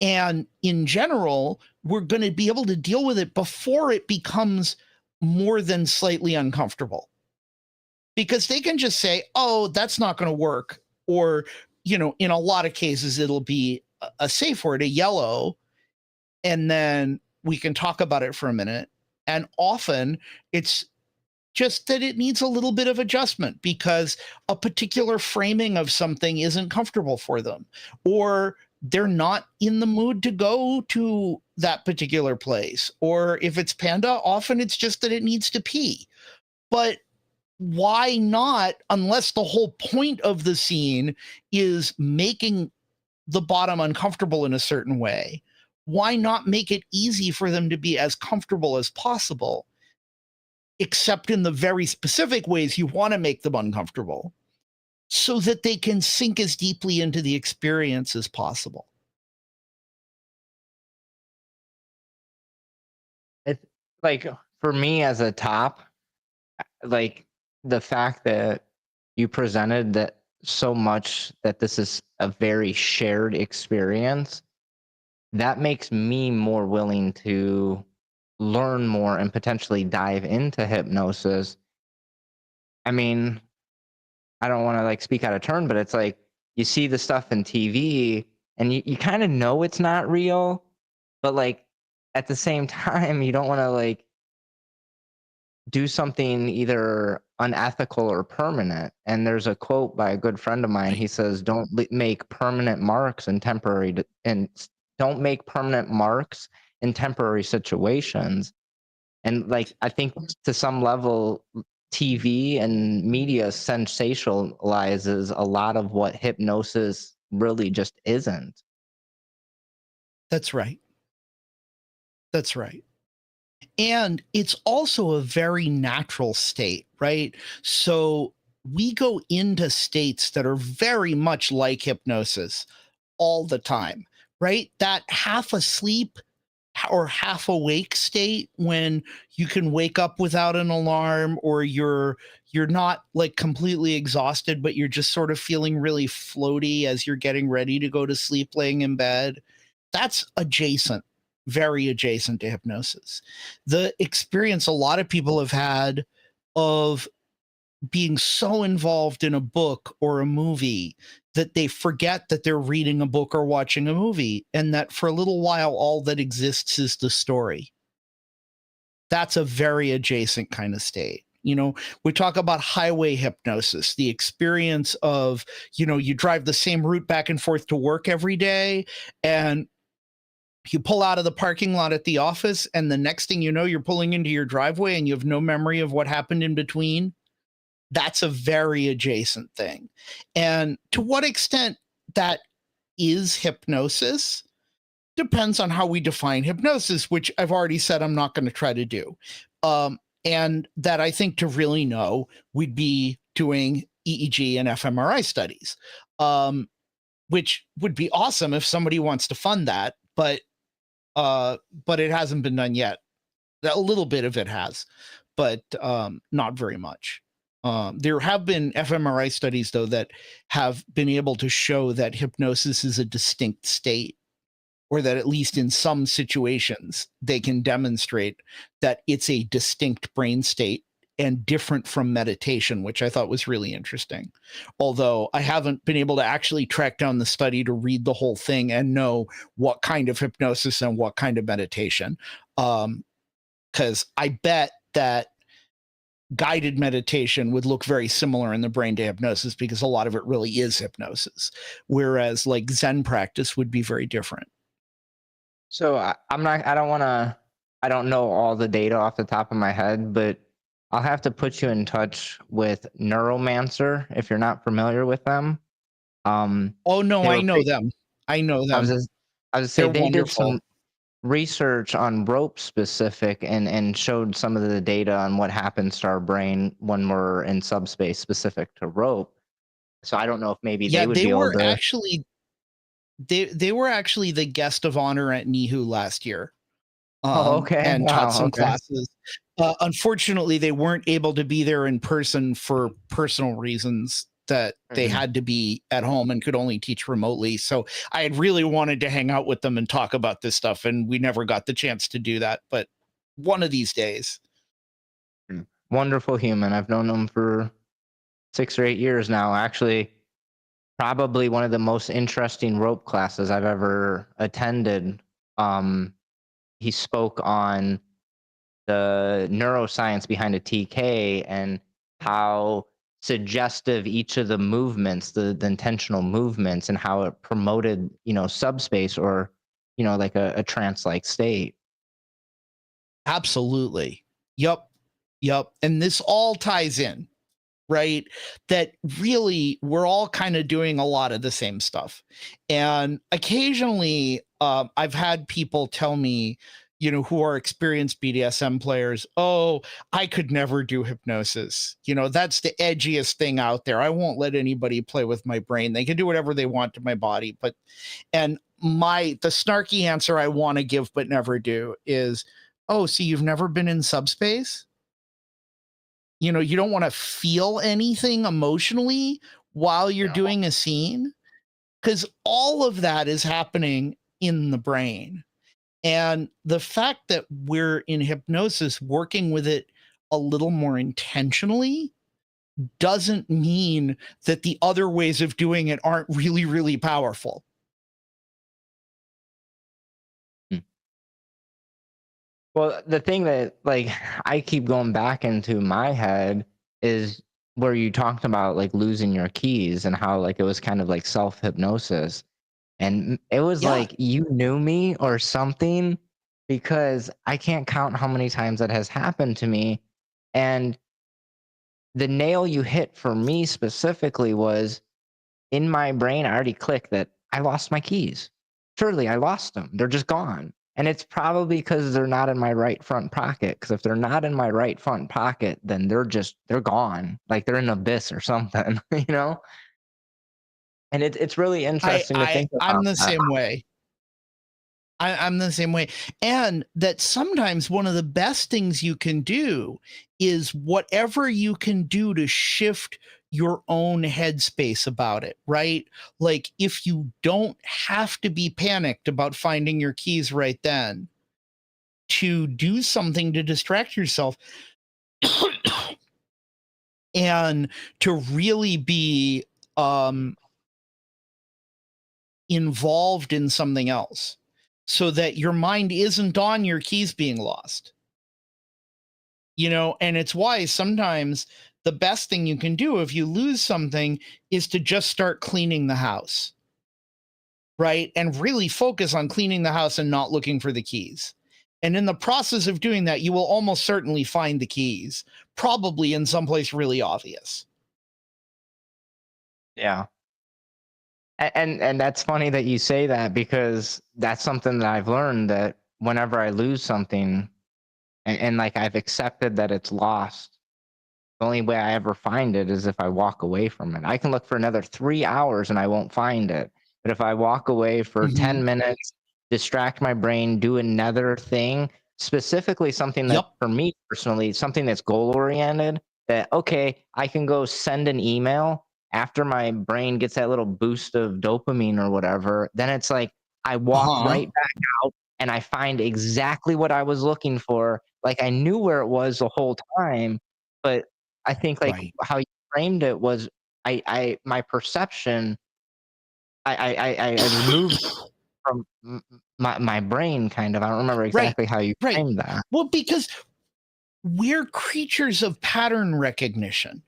And in general, we're going to be able to deal with it before it becomes more than slightly uncomfortable. Because they can just say, oh, that's not going to work. Or, in a lot of cases, it'll be a safe word, a yellow. And then we can talk about it for a minute. And often it's just that it needs a little bit of adjustment because a particular framing of something isn't comfortable for them, or they're not in the mood to go to that particular place. Or if it's panda, often it's just that it needs to pee. But why not, unless the whole point of the scene is making the bottom uncomfortable in a certain way, why not make it easy for them to be as comfortable as possible, except in the very specific ways you want to make them uncomfortable, so that they can sink as deeply into the experience as possible? It's like for me as a top, like the fact that you presented that so much that this is a very shared experience, that makes me more willing to learn more and potentially dive into hypnosis. I mean, I don't want to like speak out of turn, but it's like, you see the stuff in TV and you kind of know it's not real, but like at the same time, you don't want to like do something either unethical or permanent. And there's a quote by a good friend of mine. Right. He says, "Don't make permanent marks in don't make permanent marks in temporary situations." And like, I think to some level, TV and media sensationalizes a lot of what hypnosis really just isn't. That's right. That's right. And it's also a very natural state, right? So we go into states that are very much like hypnosis all the time, right? That half asleep or half awake state when you can wake up without an alarm, or you're not like completely exhausted, but you're just sort of feeling really floaty as you're getting ready to go to sleep laying in bed. That's adjacent, very adjacent to hypnosis. The experience a lot of people have had of being so involved in a book or a movie that they forget that they're reading a book or watching a movie, and that for a little while all that exists is the story. That's a very adjacent kind of state. You know, we talk about highway hypnosis, the experience of, you know, you drive the same route back and forth to work every day, and you pull out of the parking lot at the office, and the next thing you know, you're pulling into your driveway and you have no memory of what happened in between. That's a very adjacent thing. And to what extent that is hypnosis depends on how we define hypnosis, which I've already said I'm not going to try to do. And that I think to really know, we'd be doing EEG and fMRI studies, which would be awesome if somebody wants to fund that, but it hasn't been done yet. A little bit of it has, but not very much. There have been fMRI studies, though, that have been able to show that hypnosis is a distinct state, or that at least in some situations, they can demonstrate that it's a distinct brain state and different from meditation, which I thought was really interesting. Although I haven't been able to actually track down the study to read the whole thing and know what kind of hypnosis and what kind of meditation. Because I bet that guided meditation would look very similar in the brain to hypnosis, because a lot of it really is hypnosis, whereas like Zen practice would be very different. So I don't know all the data off the top of my head, but I'll have to put you in touch with Neuromancer if you're not familiar with them. Oh no, They I were know pre- them. I know I was them. just, I was say They're they did wonderful. some research on rope specific and showed some of the data on what happens to our brain when we're in subspace specific to rope. So I don't know if maybe they Yeah, would be able to. they were actually the guest of honor at Nihu last year, Oh, okay. and taught Wow. some Okay. classes. Unfortunately, they weren't able to be there in person for personal reasons, that they Mhm. had to be at home and could only teach remotely. So I had really wanted to hang out with them and talk about this stuff, and we never got the chance to do that. But one of these days. Wonderful human. I've known him for 6 or 8 years now. Actually, probably one of the most interesting rope classes I've ever attended. Um, he spoke on the neuroscience behind a TK and how suggestive each of the movements, the intentional movements, and how it promoted, subspace or, like a trance-like state. Absolutely. Yep. Yep. And this all ties in, right? That really we're all kind of doing a lot of the same stuff. And occasionally, I've had people tell me, who are experienced BDSM players, oh, I could never do hypnosis. That's the edgiest thing out there. I won't let anybody play with my brain. They can do whatever they want to my body. And the snarky answer I want to give but never do is, oh, so you've never been in subspace? You don't want to feel anything emotionally while you're doing a scene, because all of that is happening in the brain. And the fact that we're in hypnosis working with it a little more intentionally doesn't mean that the other ways of doing it aren't really, really powerful. Well, the thing that like I keep going back into my head is where you talked about like losing your keys and how like it was kind of like self hypnosis. And it was Yeah. like you knew me or something because I can't count how many times that has happened to me. And the nail you hit for me specifically was in my brain, I already clicked that I lost my keys. Surely I lost them. They're just gone. And it's probably because they're not in my right front pocket. Because if they're not in my right front pocket, then they're gone. Like they're in an abyss or something, you know? And it's really interesting to think I'm about the that. same way. I'm the same way. And that sometimes one of the best things you can do is whatever you can do to shift your own headspace about it, right? Like if you don't have to be panicked about finding your keys right then, to do something to distract yourself and to really be involved in something else so that your mind isn't on your keys being lost. You know, and it's why sometimes the best thing you can do if you lose something is to just start cleaning the house, right? And really focus on cleaning the house and not looking for the keys. And in the process of doing that, you will almost certainly find the keys, probably in someplace really obvious. Yeah. And that's funny that you say that because that's something that I've learned that whenever I lose something and like I've accepted that it's lost, the only way I ever find it is if I walk away from it. I can look for another 3 hours and I won't find it. But if I walk away for Mhm. 10 minutes, distract my brain, do another thing, specifically something that Yep. for me personally, something that's goal oriented, that, okay, I can go send an email after my brain gets that little boost of dopamine or whatever. Then it's like I walk Uh-huh. right back out and I find exactly what I was looking for. Like I knew where it was the whole time, but I think like Right. how you framed it was my perception I removed from my brain kind of. I don't remember Right. exactly how you Right. framed that. Well, because we're creatures of pattern recognition.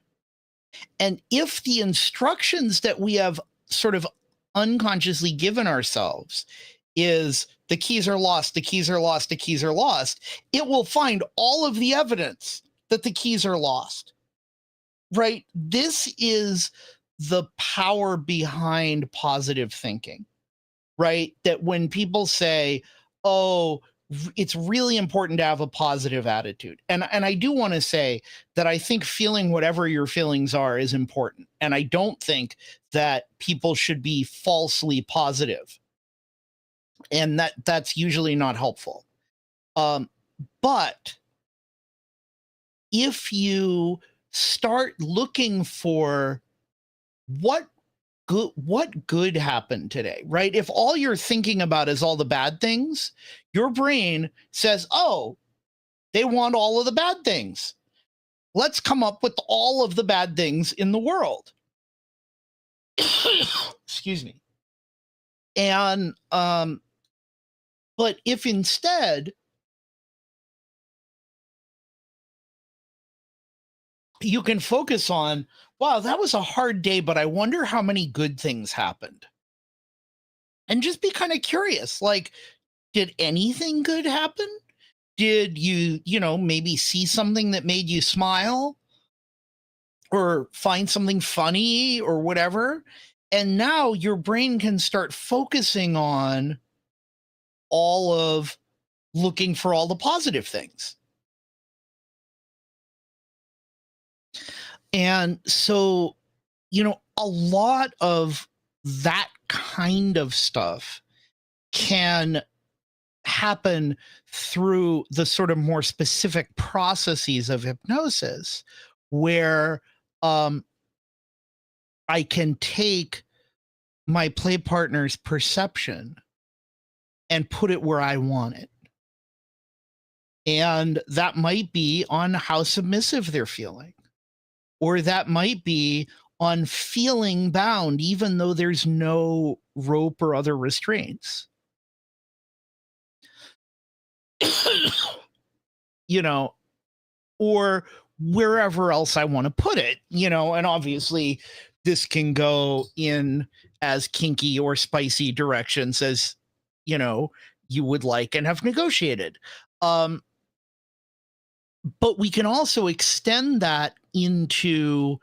And if the instructions that we have sort of unconsciously given ourselves is the keys are lost, the keys are lost, the keys are lost, it will find all of the evidence that the keys are lost, right? This is the power behind positive thinking, right? That when people say, oh, it's really important to have a positive attitude. And I do want to say that I think feeling whatever your feelings are is important. And I don't think that people should be falsely positive. And that's usually not helpful. But if you start looking for what what good happened today, right? If all you're thinking about is all the bad things, your brain says, oh, they want all of the bad things. Let's come up with all of the bad things in the world. Excuse me. And but if instead you can focus on, wow, that was a hard day, but I wonder how many good things happened. And just be kind of curious, like, did anything good happen? Did you maybe see something that made you smile or find something funny or whatever? And now your brain can start focusing on all of looking for all the positive things. And so, a lot of that kind of stuff can happen through the sort of more specific processes of hypnosis where um, I can take my play partner's perception and put it where I want it. And that might be on how submissive they're feeling, or that might be on feeling bound, even though there's no rope or other restraints. You know, or wherever else I want to put it, you know, and obviously this can go in as kinky or spicy directions as, you know, you would like and have negotiated. But we can also extend that into,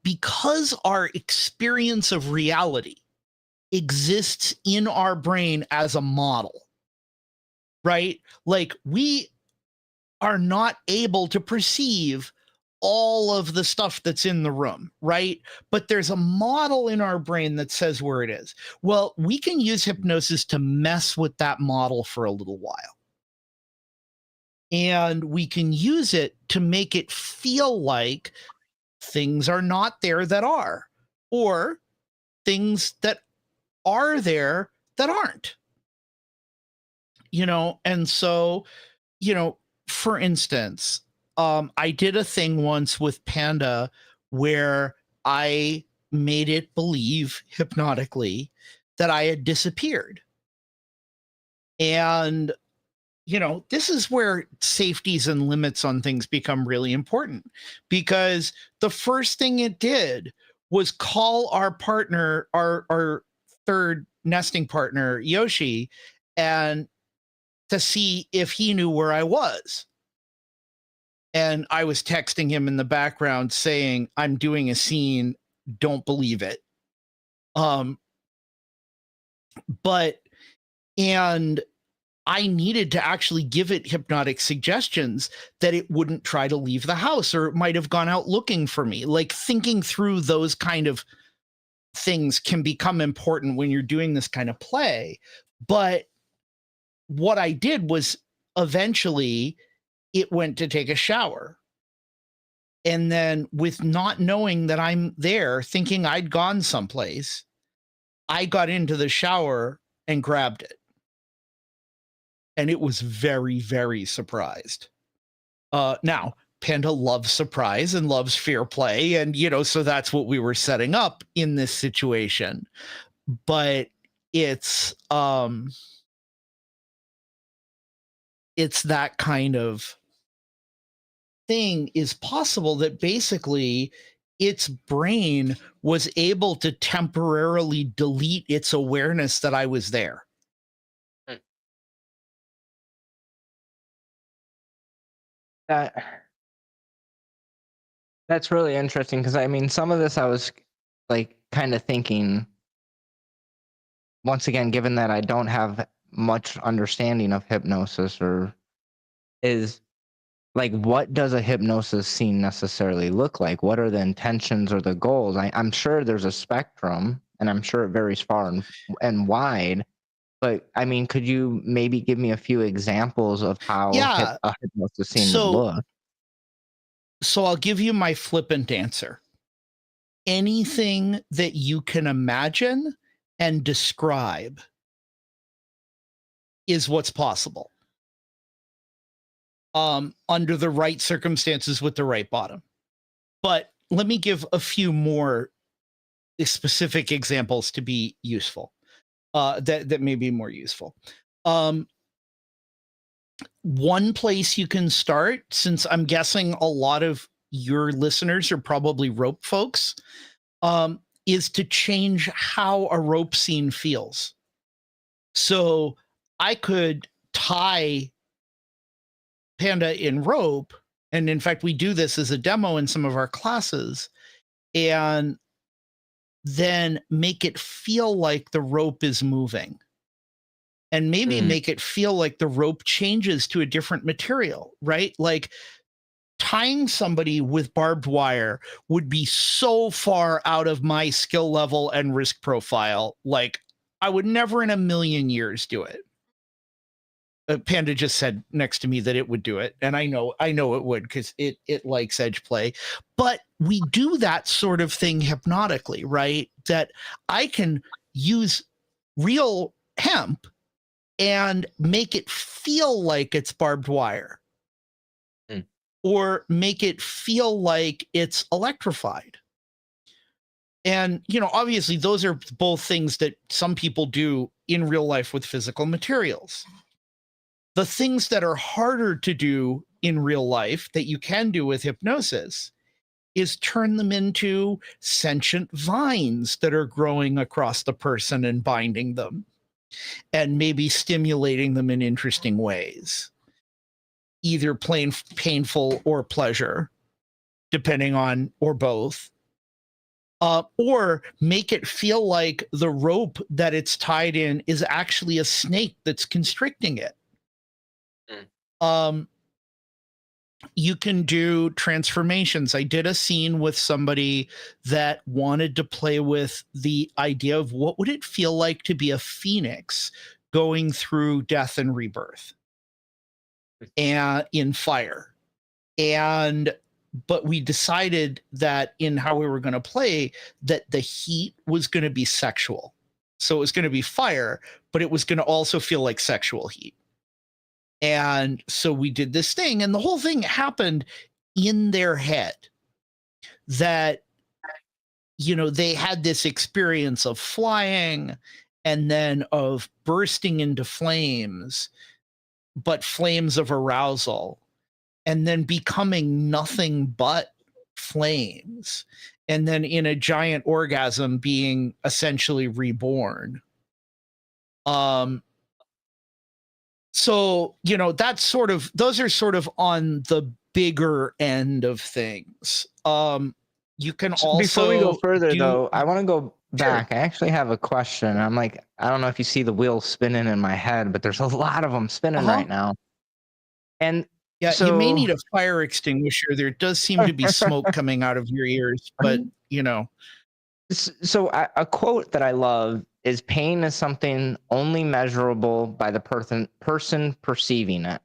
because our experience of reality exists in our brain as a model, right? Like, we are not able to perceive all of the stuff that's in the room, right? But there's a model in our brain that says where it is. Well, we can use hypnosis to mess with that model for a little while. And we can use it to make it feel like things are not there that are, or things that are there that aren't. You know, and so, you know, for instance, I did a thing once with Panda where I made it believe hypnotically that I had disappeared. And, you know, this is where safeties and limits on things become really important, because the first thing it did was call our partner, our third nesting partner, Yoshi, and to see if he knew where I was. And I was texting him in the background saying, I'm doing a scene, don't believe it. And I needed to actually give it hypnotic suggestions that it wouldn't try to leave the house, or it might have gone out looking for me. Like, thinking through those kind of things can become important when you're doing this kind of play. But what I did was, eventually it went to take a shower. And then, with not knowing that I'm there, thinking I'd gone someplace, I got into the shower and grabbed it. And it was very, very surprised. Now, Panda loves surprise and loves fair play. And, you know, so that's what we were setting up in this situation. But it's that kind of thing is possible, that basically its brain was able to temporarily delete its awareness that I was there. That's really interesting, because I mean, some of this I was like kind of thinking, once again, given that I don't have much understanding of hypnosis, or is like, what does a hypnosis scene necessarily look like? What are the intentions or the goals? I'm sure there's a spectrum, and I'm sure it varies far and wide. But I mean, could you maybe give me a few examples of how Yeah. a hypnosis scene would look? So I'll give you my flippant answer. Anything that you can imagine and describe is what's possible. Under the right circumstances with the right bottom. But let me give a few more specific examples to be useful. That may be more useful. One place you can start, since I'm guessing a lot of your listeners are probably rope folks, is to change how a rope scene feels. So I could tie Panda in rope, and in fact, we do this as a demo in some of our classes, and then make it feel like the rope is moving. And maybe make it feel like the rope changes to a different material, right? Like, tying somebody with barbed wire would be so far out of my skill level and risk profile. Like, I would never in a million years do it. Panda just said next to me that it would do it. And I know it would, because it likes edge play. But we do that sort of thing hypnotically, right? That I can use real hemp and make it feel like it's barbed wire. or make it feel like it's electrified. And, you know, obviously those are both things that some people do in real life with physical materials. The things that are harder to do in real life that you can do with hypnosis is turn them into sentient vines that are growing across the person and binding them and maybe stimulating them in interesting ways, either plain painful or pleasure, depending on, or both. Or make it feel like the rope that it's tied in is actually a snake that's constricting it. You can do transformations. I did a scene with somebody that wanted to play with the idea of what would it feel like to be a phoenix going through death and rebirth and in fire. But we decided that in how we were going to play, that the heat was going to be sexual. So it was going to be fire, but it was going to also feel like sexual heat. And so we did this thing, and the whole thing happened in their head that, you know, they had this experience of flying and then of bursting into flames, but flames of arousal, and then becoming nothing but flames, and then in a giant orgasm being essentially reborn. So, you know, that's sort of, those are sort of on the bigger end of things. You can also, before we go further though, I want to go back. Sure. I actually have a question. I'm like, I don't know if you see the wheel spinning in my head, but there's a lot of them spinning right now. And yeah, so, you may need a fire extinguisher. There does seem to be smoke coming out of your ears, but you know. So a quote that I love is, pain is something only measurable by the person perceiving it.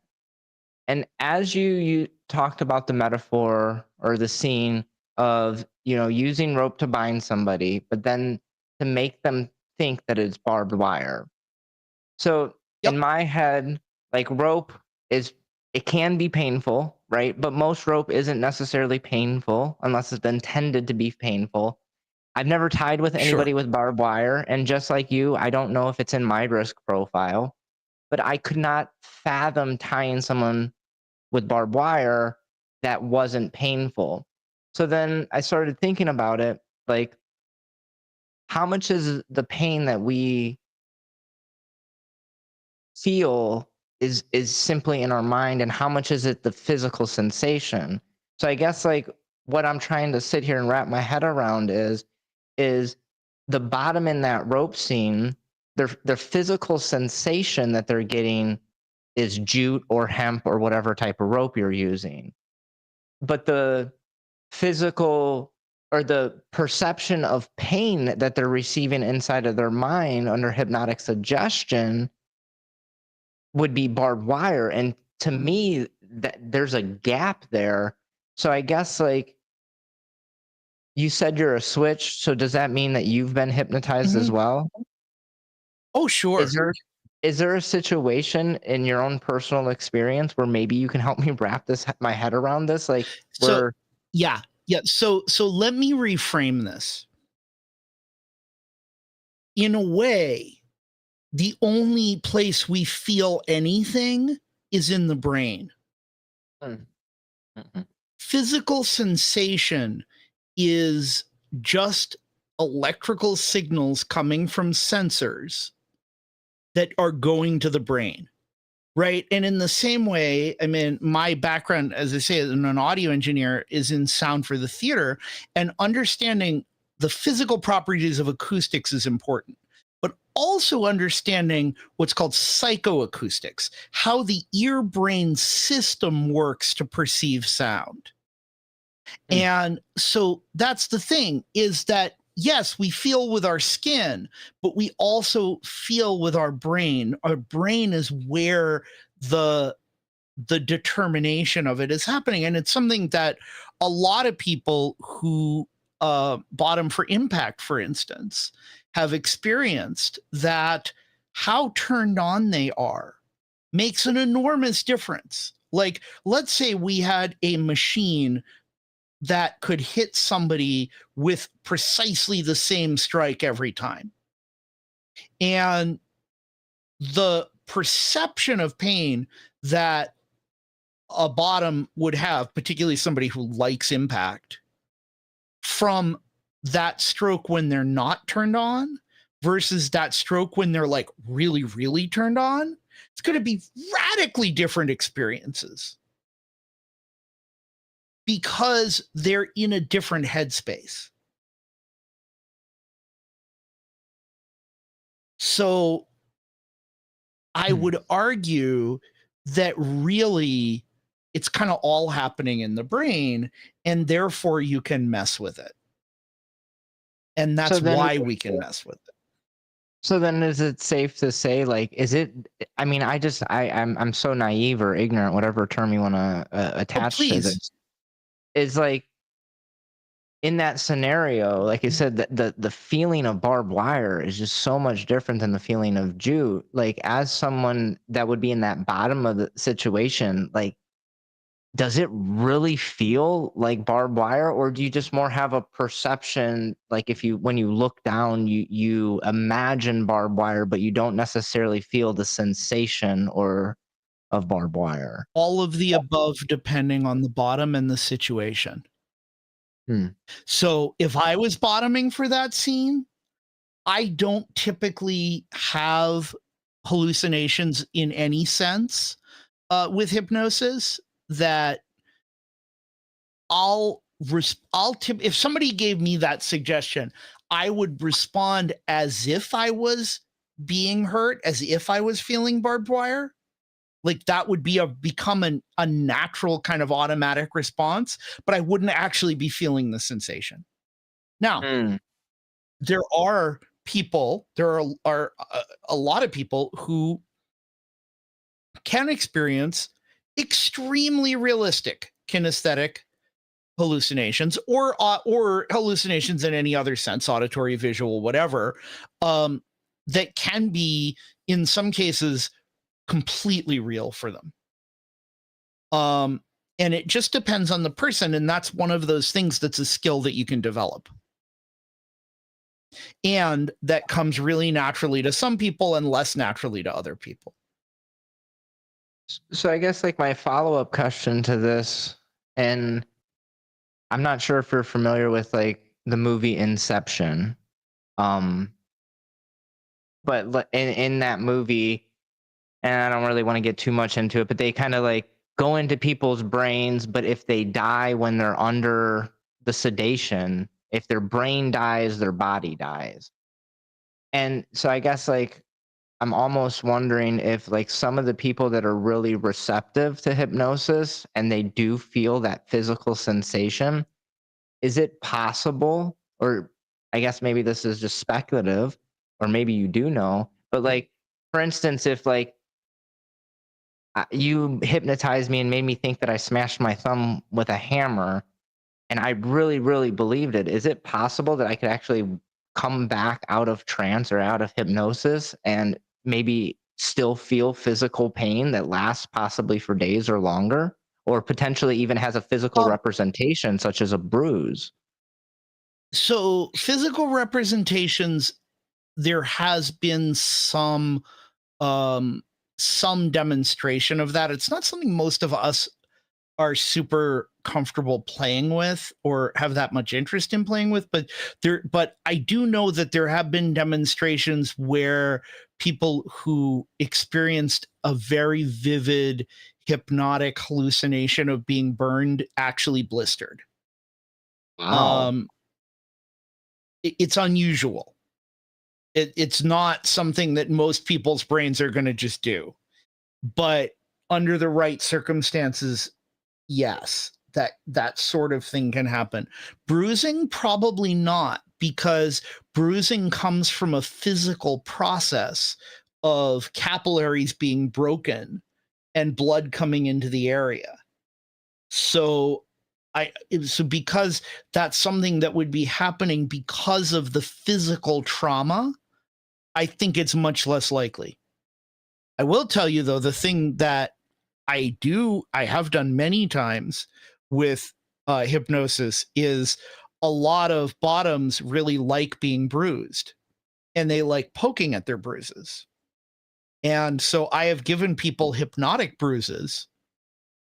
And as you talked about the metaphor or the scene of, you know, using rope to bind somebody, but then to make them think that it's barbed wire. So in my head, like, rope it can be painful, right? But most rope isn't necessarily painful unless it's intended to be painful. I've never tied with anybody with barbed wire, and just like you, I don't know if it's in my risk profile, but I could not fathom tying someone with barbed wire that wasn't painful. So then I started thinking about it, like, how much is the pain that we feel is simply in our mind, and how much is it the physical sensation? So I guess, like, what I'm trying to sit here and wrap my head around is the bottom in that rope scene, their physical sensation that they're getting is jute or hemp or whatever type of rope you're using. But the physical or the perception of pain that they're receiving inside of their mind under hypnotic suggestion would be barbed wire. And to me, that there's a gap there. So I guess, like, you said you're a switch, so does that mean that you've been hypnotized as well? Oh, sure. Is there a situation in your own personal experience where maybe you can help me wrap my head around this? Like, So yeah. So let me reframe this. In a way, the only place we feel anything is in the brain. Physical sensation is just electrical signals coming from sensors that are going to the brain, right? And in the same way, I mean, my background, as I say, as an audio engineer, is in sound for the theater, and understanding the physical properties of acoustics is important, but also understanding what's called psychoacoustics, how the ear-brain system works to perceive sound. And so that's the thing, is that yes, we feel with our skin, but we also feel with our brain. Our brain is where the determination of it is happening. And it's something that a lot of people who bottom for impact, for instance, have experienced, that how turned on they are makes an enormous difference Like, let's say we had a machine that could hit somebody with precisely the same strike every time. And the perception of pain that a bottom would have, particularly somebody who likes impact, from that stroke when they're not turned on versus that stroke when they're like really, really turned on, it's going to be radically different experiences because they're in a different headspace. So I would argue that really it's kind of all happening in the brain, and therefore you can mess with it. And that's why we can mess with it. So then is it safe to say, like, is it, I mean, I'm so naive or ignorant, whatever term you want to attach to this. Is like, in that scenario, like you said, the feeling of barbed wire is just so much different than the feeling of jute. Like, as someone that would be in that bottom of the situation, like, does it really feel like barbed wire, or do you just more have a perception, like when you look down, you imagine barbed wire, but you don't necessarily feel the sensation of barbed wire? All of the above, depending on the bottom and the situation. So if I was bottoming for that scene, I don't typically have hallucinations in any sense with hypnosis. That if somebody gave me that suggestion, I would respond as if I was being hurt, as if I was feeling barbed wire. Like, that would become a natural kind of automatic response, but I wouldn't actually be feeling the sensation. Now, there are a lot of people who can experience extremely realistic kinesthetic hallucinations or hallucinations in any other sense, auditory, visual, whatever, that can be, in some cases, completely real for them. And it just depends on the person. And that's one of those things that's a skill that you can develop. And that comes really naturally to some people and less naturally to other people. So I guess, like, my follow-up question to this, and I'm not sure if you're familiar with, like, the movie Inception, but in that movie, and I don't really want to get too much into it, but they kind of like go into people's brains, but if they die when they're under the sedation, if their brain dies, their body dies. And so I guess, like, I'm almost wondering if, like, some of the people that are really receptive to hypnosis and they do feel that physical sensation, is it possible, or I guess maybe this is just speculative, or maybe you do know, but, like, for instance, if, like, you hypnotized me and made me think that I smashed my thumb with a hammer, and I really, really believed it, is it possible that I could actually come back out of trance or out of hypnosis and maybe still feel physical pain that lasts possibly for days or longer, or potentially even has a physical representation such as a bruise? So physical representations, there has been some demonstration of that. It's not something most of us are super comfortable playing with or have that much interest in playing with, but I do know that there have been demonstrations where people who experienced a very vivid hypnotic hallucination of being burned actually blistered. Wow. It's unusual. It's not something that most people's brains are going to just do, but under the right circumstances, yes, that sort of thing can happen. Bruising, probably not, because bruising comes from a physical process of capillaries being broken and blood coming into the area. So because that's something that would be happening because of the physical trauma, I think it's much less likely. I will tell you, though, the thing that I have done many times with hypnosis is a lot of bottoms really like being bruised and they like poking at their bruises. And so I have given people hypnotic bruises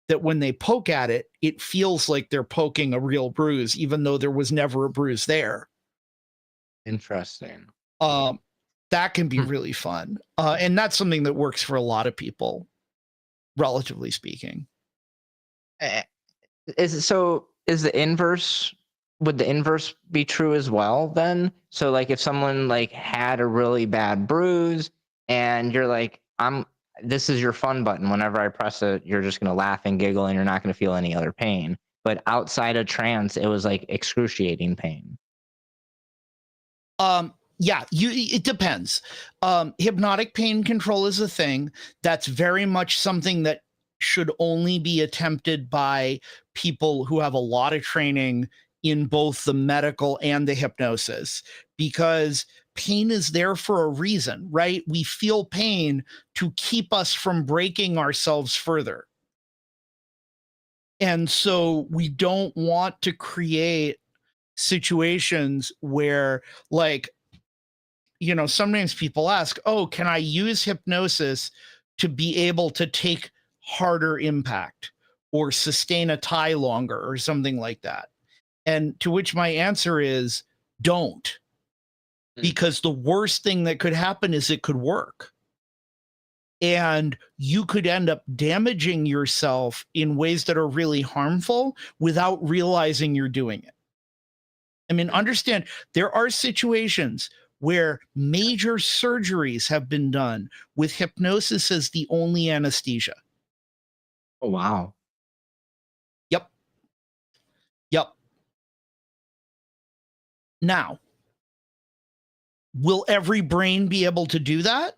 that when they poke at it, it feels like they're poking a real bruise, even though there was never a bruise there. Interesting. That can be really fun. And that's something that works for a lot of people, relatively speaking. Is the inverse, would the inverse be true as well then? So like if someone like had a really bad bruise and you're like, this is your fun button. Whenever I press it, you're just going to laugh and giggle and you're not going to feel any other pain. But outside of trance, it was like excruciating pain. Yeah, it depends. Hypnotic pain control is a thing that's very much something that should only be attempted by people who have a lot of training in both the medical and the hypnosis, because pain is there for a reason, right? We feel pain to keep us from breaking ourselves further. And so we don't want to create situations where, like, you know, sometimes people ask, oh, can I use hypnosis to be able to take harder impact or sustain a tie longer or something like that? And to which my answer is don't, because the worst thing that could happen is it could work. And you could end up damaging yourself in ways that are really harmful without realizing you're doing it. I mean, understand, there are situations where major surgeries have been done with hypnosis as the only anesthesia. Oh, wow. Yep. Now, will every brain be able to do that?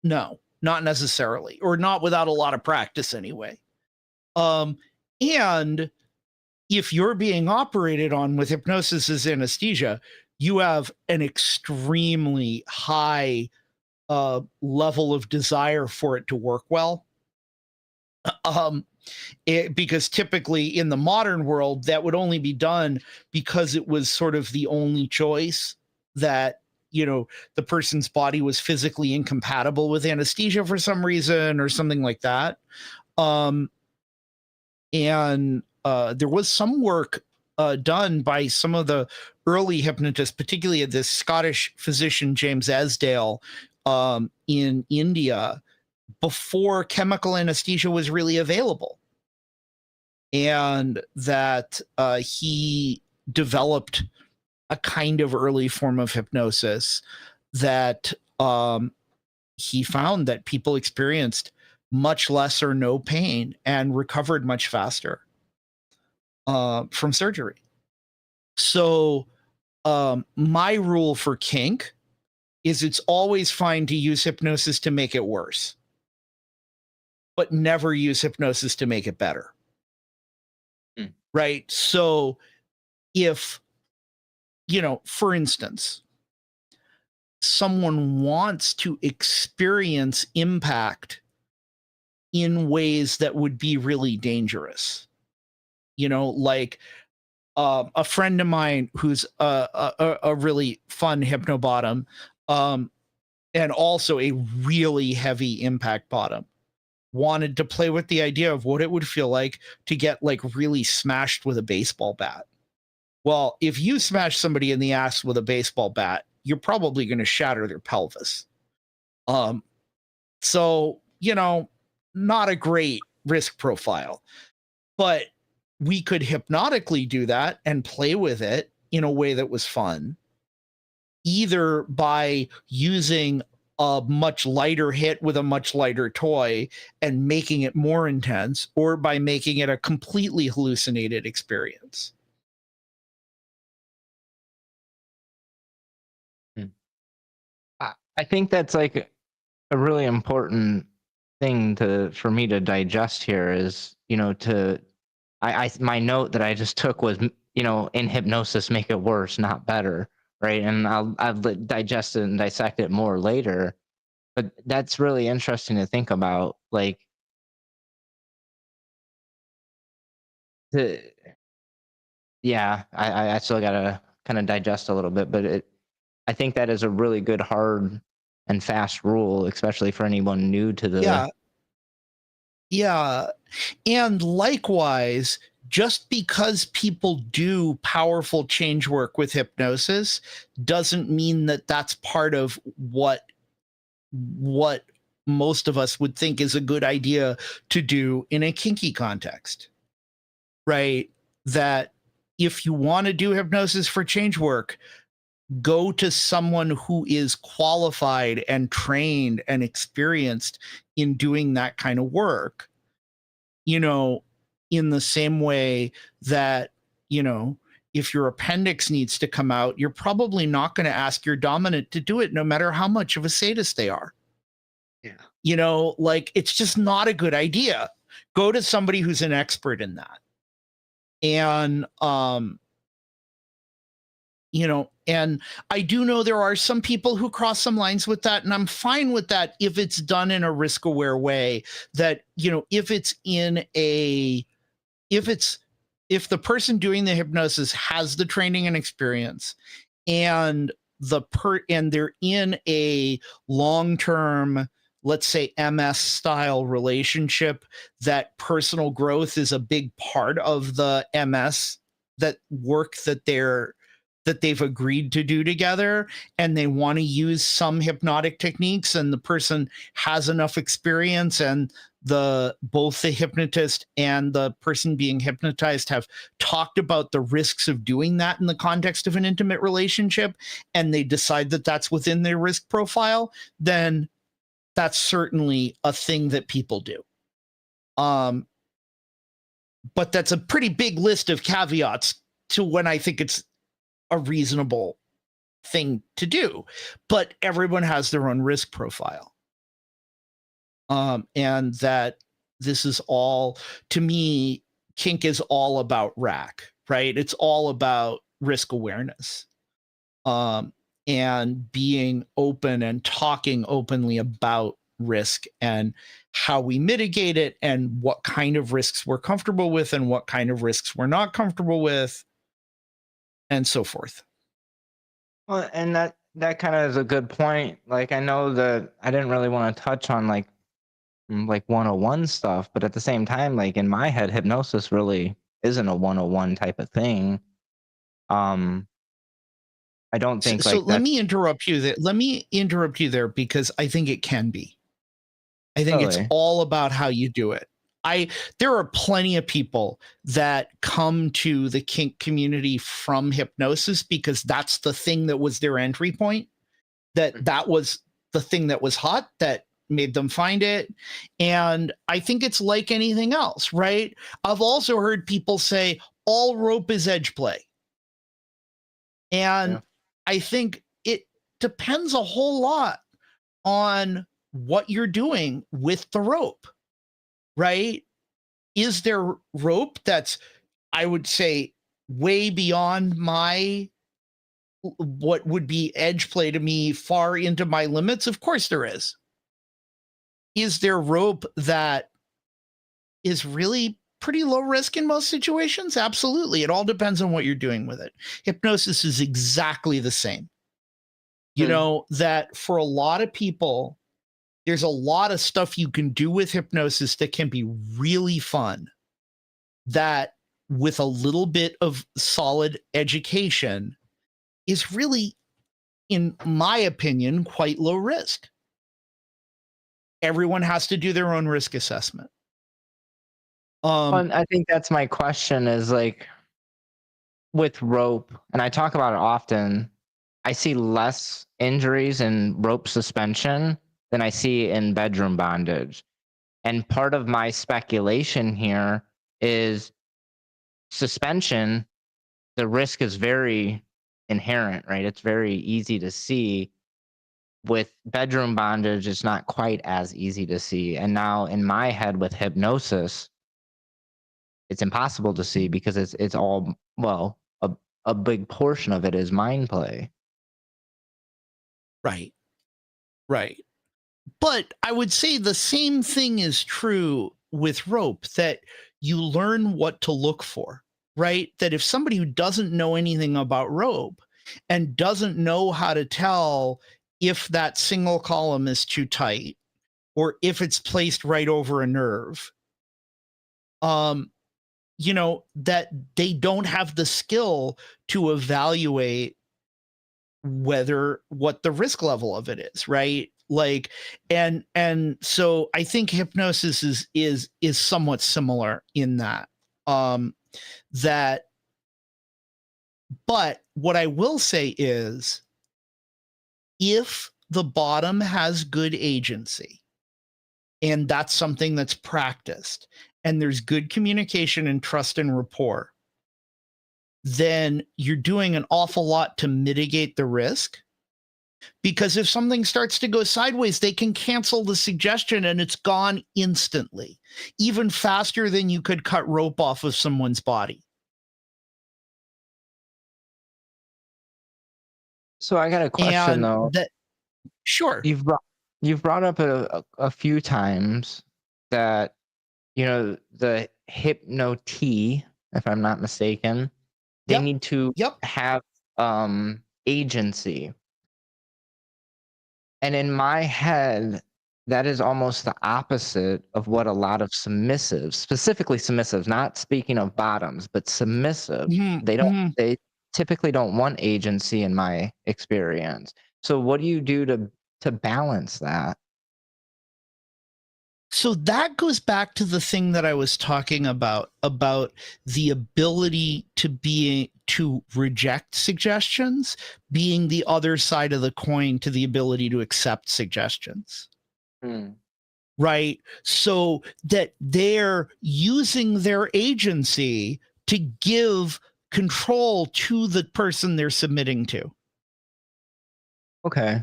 No, not necessarily, or not without a lot of practice anyway. And if you're being operated on with hypnosis as anesthesia, you have an extremely high level of desire for it to work well. Because typically in the modern world, that would only be done because it was sort of the only choice, that, you know, the person's body was physically incompatible with anesthesia for some reason or something like that. And there was some work done by some of the early hypnotists, particularly this Scottish physician, James Esdale, in India, before chemical anesthesia was really available. And that he developed a kind of early form of hypnosis that he found that people experienced much less or no pain and recovered much faster from surgery. So my rule for kink is it's always fine to use hypnosis to make it worse, but never use hypnosis to make it better. Right? So if, you know, for instance, someone wants to experience impact in ways that would be really dangerous, you know, like a friend of mine who's a really fun hypnobottom, and also a really heavy impact bottom, wanted to play with the idea of what it would feel like to get like really smashed with a baseball bat. Well, if you smash somebody in the ass with a baseball bat, you're probably going to shatter their pelvis. So, you know, not a great risk profile, but we could hypnotically do that and play with it in a way that was fun, either by using a much lighter hit with a much lighter toy and making it more intense, or by making it a completely hallucinated experience. I think that's like a really important thing for me to digest here is, you know, my note that I just took was, you know, in hypnosis, make it worse, not better. Right. And I'll digest it and dissect it more later. But that's really interesting to think about. Like, the yeah, I still gotta kind of digest a little bit, but I think that is a really good hard and fast rule, especially for anyone new to the. Yeah. Yeah. And likewise, just because people do powerful change work with hypnosis doesn't mean that that's part of what most of us would think is a good idea to do in a kinky context, right? That if you want to do hypnosis for change work, go to someone who is qualified and trained and experienced in doing that kind of work, you know, in the same way that, you know, if your appendix needs to come out, you're probably not going to ask your dominant to do it no matter how much of a sadist they are. Yeah. You know, like it's just not a good idea. Go to somebody who's an expert in that. And you know, and I do know there are some people who cross some lines with that, and I'm fine with that if it's done in a risk aware way. That, you know, if the person doing the hypnosis has the training and experience, and they're in a long-term, let's say MS style relationship, that personal growth is a big part of the MS, that work that they've agreed to do together, and they want to use some hypnotic techniques, and the person has enough experience, and both the hypnotist and the person being hypnotized have talked about the risks of doing that in the context of an intimate relationship, and they decide that that's within their risk profile, then that's certainly a thing that people do. But that's a pretty big list of caveats to when I think it's a reasonable thing to do, but everyone has their own risk profile. And that this is all, to me, kink is all about rack, right? It's all about risk awareness, and being open and talking openly about risk and how we mitigate it, and what kind of risks we're comfortable with and what kind of risks we're not comfortable with, and so forth. Well, and that kind of is a good point. Like, I know that I didn't really want to touch on like 101 stuff, but at the same time, like in my head, hypnosis really isn't a 101 type of thing. Um, I don't think So like let that's me interrupt you there. Let me interrupt you there because I think it can be. I think it's really. all about how you do it. There are plenty of people that come to the kink community from hypnosis because that's the thing that was their entry point. That was the thing that was hot that made them find it. And I think it's like anything else, right? I've also heard people say all rope is edge play. And Yeah. I think it depends a whole lot on what you're doing with the rope, right? Is there rope that's, I would say, way beyond what would be edge play to me, far into my limits? Of course there is. Is there rope that is really pretty low risk in most situations? Absolutely. It all depends on what you're doing with it. Hypnosis is exactly the same. You know, that for a lot of people, there's a lot of stuff you can do with hypnosis that can be really fun, that with a little bit of solid education is really, in my opinion, quite low risk. Everyone has to do their own risk assessment. Well, I think that's my question is like with rope, and I talk about it often, I see less injuries in rope suspension than I see in bedroom bondage. And part of my speculation here is suspension, the risk is very inherent, right? It's very easy to see. With bedroom bondage, it's not quite as easy to see. And now in my head with hypnosis, it's impossible to see because it's all, well, a big portion of it is mind play. Right. Right. But I would say the same thing is true with rope, that you learn what to look for, right? That if somebody who doesn't know anything about rope and doesn't know how to tell if that single column is too tight or if it's placed right over a nerve, you know, that they don't have the skill to evaluate what the risk level of it is, right? Like, and so I think hypnosis is somewhat similar in that. That, but what I will say is, if the bottom has good agency, and that's something that's practiced, and there's good communication and trust and rapport, then you're doing an awful lot to mitigate the risk. Because if something starts to go sideways, they can cancel the suggestion and it's gone instantly, even faster than you could cut rope off of someone's body. So I got a question And though. that, sure. You've brought up a few times that, you know, the hypno T, if I'm not mistaken, they Yep. need to Yep. have agency. And in my head, that is almost the opposite of what a lot of submissives, specifically submissives, not speaking of bottoms, but submissive, they typically don't want agency in my experience. So what do you do to balance that? So that goes back to the thing that I was talking about the ability to reject suggestions being the other side of the coin to the ability to accept suggestions. Right? So that they're using their agency to give control to the person they're submitting to. Okay.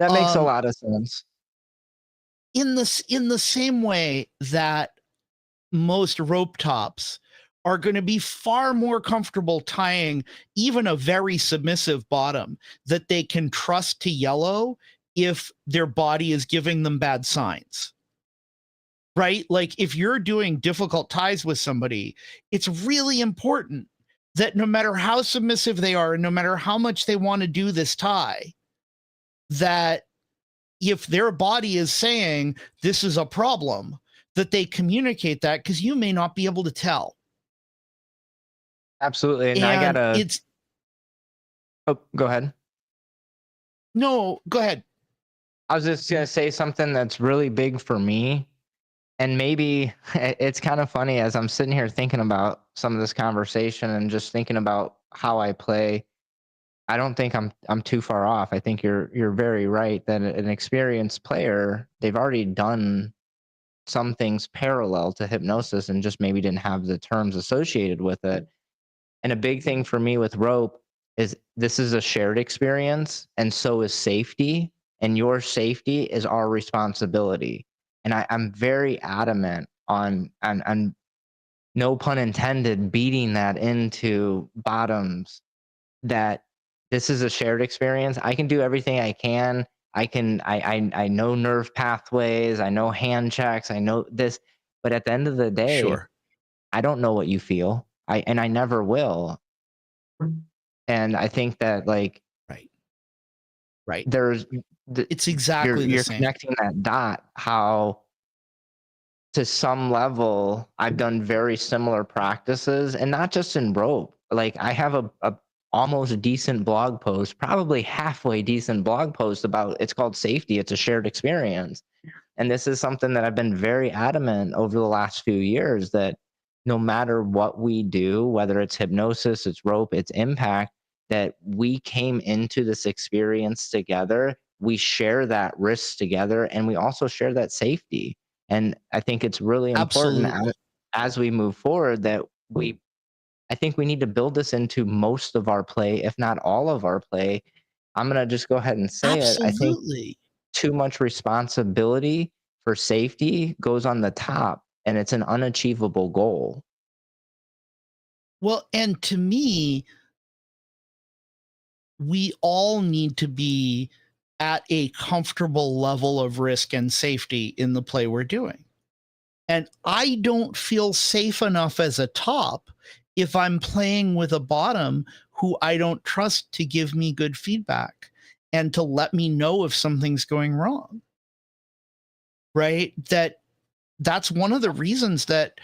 That makes a lot of sense. In the same way that most rope tops are going to be far more comfortable tying even a very submissive bottom that they can trust to yellow if their body is giving them bad signs. Right? Like if you're doing difficult ties with somebody, it's really important that no matter how submissive they are and no matter how much they want to do this tie, that if their body is saying this is a problem, that they communicate that, because you may not be able to tell. Absolutely. And I And gotta. it's Oh, go ahead. no, go ahead. I was just gonna say something that's really big for me. And maybe it's kind of funny as I'm sitting here thinking about some of this conversation and just thinking about how I play. I don't think I'm too far off. I think you're very right that an experienced player, they've already done some things parallel to hypnosis and just maybe didn't have the terms associated with it. And a big thing for me with rope is this is a shared experience, and so is safety. And your safety is our responsibility. And I'm very adamant on no pun intended, beating that into bottoms that this is a shared experience. I can do everything I can. I know nerve pathways, I know hand checks, I know this, but at the end of the day, Sure. I don't know what you feel. I never will. And I think that like Right. there's It's exactly the you're same. connecting that dot, how to some level I've done very similar practices, and not just in rope. Like I have a almost decent blog post, probably halfway decent blog post about, it's called Safety. It's a shared experience. And this is something that I've been very adamant over the last few years, that no matter what we do, whether it's hypnosis, it's rope, it's impact, that we came into this experience together. We share that risk together, and we also share that safety. And I think it's really important Absolutely. as we move forward that I think we need to build this into most of our play, if not all of our play. I'm going to just go ahead and say it. I think Absolutely. too much responsibility for safety goes on the top, and it's an unachievable goal. Well, and to me, we all need to be at a comfortable level of risk and safety in the play we're doing. And I don't feel safe enough as a top if I'm playing with a bottom who I don't trust to give me good feedback and to let me know if something's going wrong. Right? That's one of the reasons that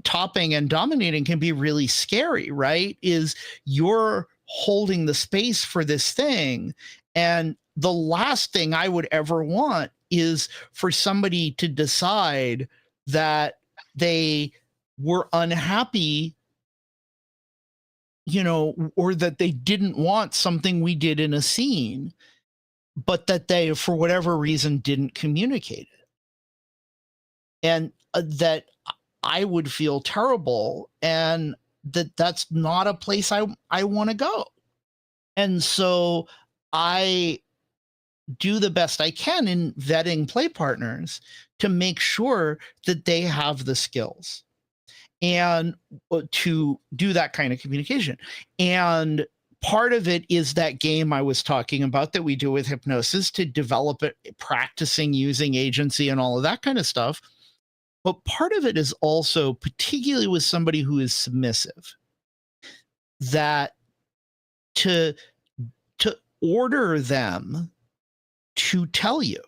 topping and dominating can be really scary, right? Is you're holding the space for this thing, and the last thing I would ever want is for somebody to decide that they were unhappy, you know, or that they didn't want something we did in a scene, but that they, for whatever reason, didn't communicate it. And that I would feel terrible, and that's not a place I want to go. And so I do the best I can in vetting play partners to make sure that they have the skills and to do that kind of communication. And part of it is that game I was talking about that we do with hypnosis to develop it, practicing using agency and all of that kind of stuff. But part of it is also, particularly with somebody who is submissive, that to order them to tell you,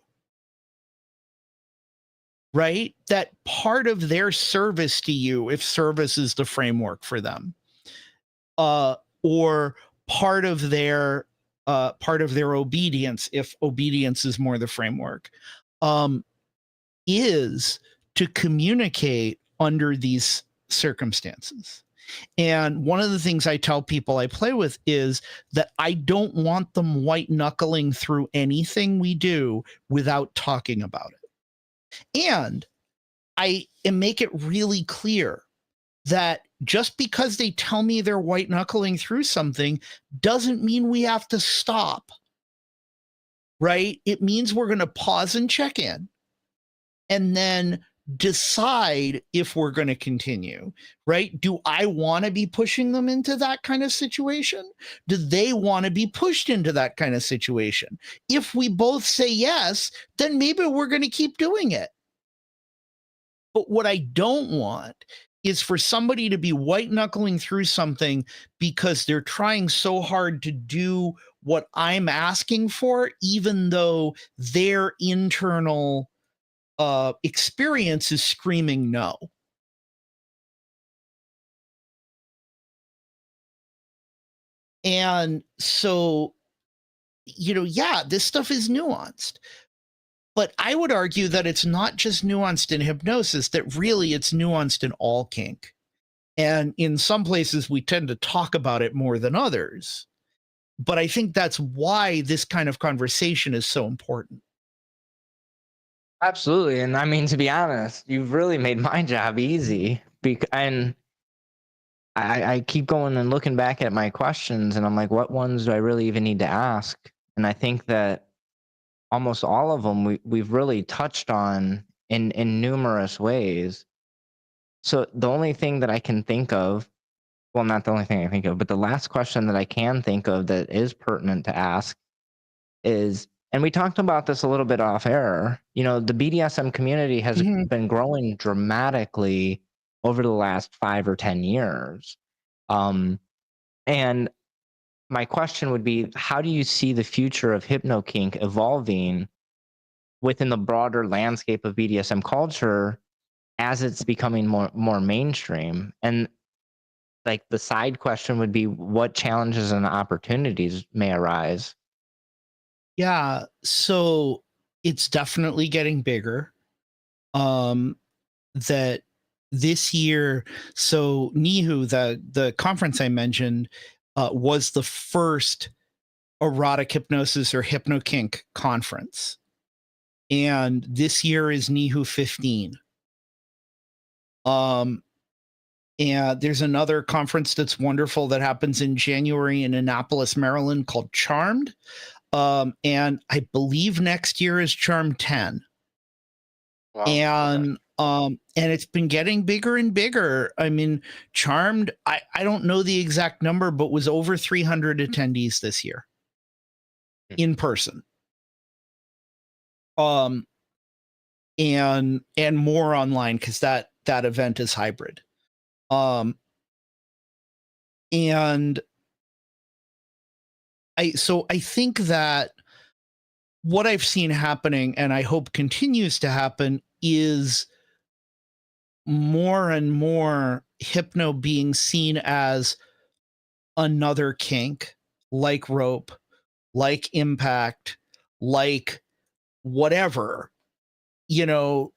right? That part of their service to you, if service is the framework for them, or part of their obedience, if obedience is more the framework, is to communicate under these circumstances. And one of the things I tell people I play with is that I don't want them white knuckling through anything we do without talking about it. And I make it really clear that just because they tell me they're white knuckling through something doesn't mean we have to stop, right? It means we're going to pause and check in and then decide if we're going to continue, right? Do I want to be pushing them into that kind of situation? Do they want to be pushed into that kind of situation? If we both say yes, then maybe we're going to keep doing it. But what I don't want is for somebody to be white knuckling through something because they're trying so hard to do what I'm asking for, even though their internal experience is screaming no. And so, you know, yeah, this stuff is nuanced. But I would argue that it's not just nuanced in hypnosis, that really it's nuanced in all kink. And in some places, we tend to talk about it more than others. But I think that's why this kind of conversation is so important. Absolutely. And I mean, to be honest, you've really made my job easy. And I keep going and looking back at my questions, and I'm like, what ones do I really even need to ask? And I think that almost all of them we've really touched on in numerous ways. So the only thing that I can think of, well, not the only thing I think of, but the last question that I can think of that is pertinent to ask is, and we talked about this a little bit off air, you know, the BDSM community has been growing dramatically over the last 5 or 10 years. And my question would be, how do you see the future of HypnoKink evolving within the broader landscape of BDSM culture as it's becoming more mainstream? And like the side question would be, what challenges and opportunities may arise? Yeah, so it's definitely getting bigger. That this year, so NIHU, the conference I mentioned, was the first erotic hypnosis or HypnoKink conference. And this year is NIHU 15. And there's another conference that's wonderful that happens in January in Annapolis, Maryland, called Charmed. And I believe next year is Charmed 10. Wow. And it's been getting bigger and bigger. I mean, Charmed, I don't know the exact number, but was over 300 attendees this year in person. and more online, because that event is hybrid. And I think that what I've seen happening, and I hope continues to happen, is more and more hypno being seen as another kink, like rope, like impact, like whatever,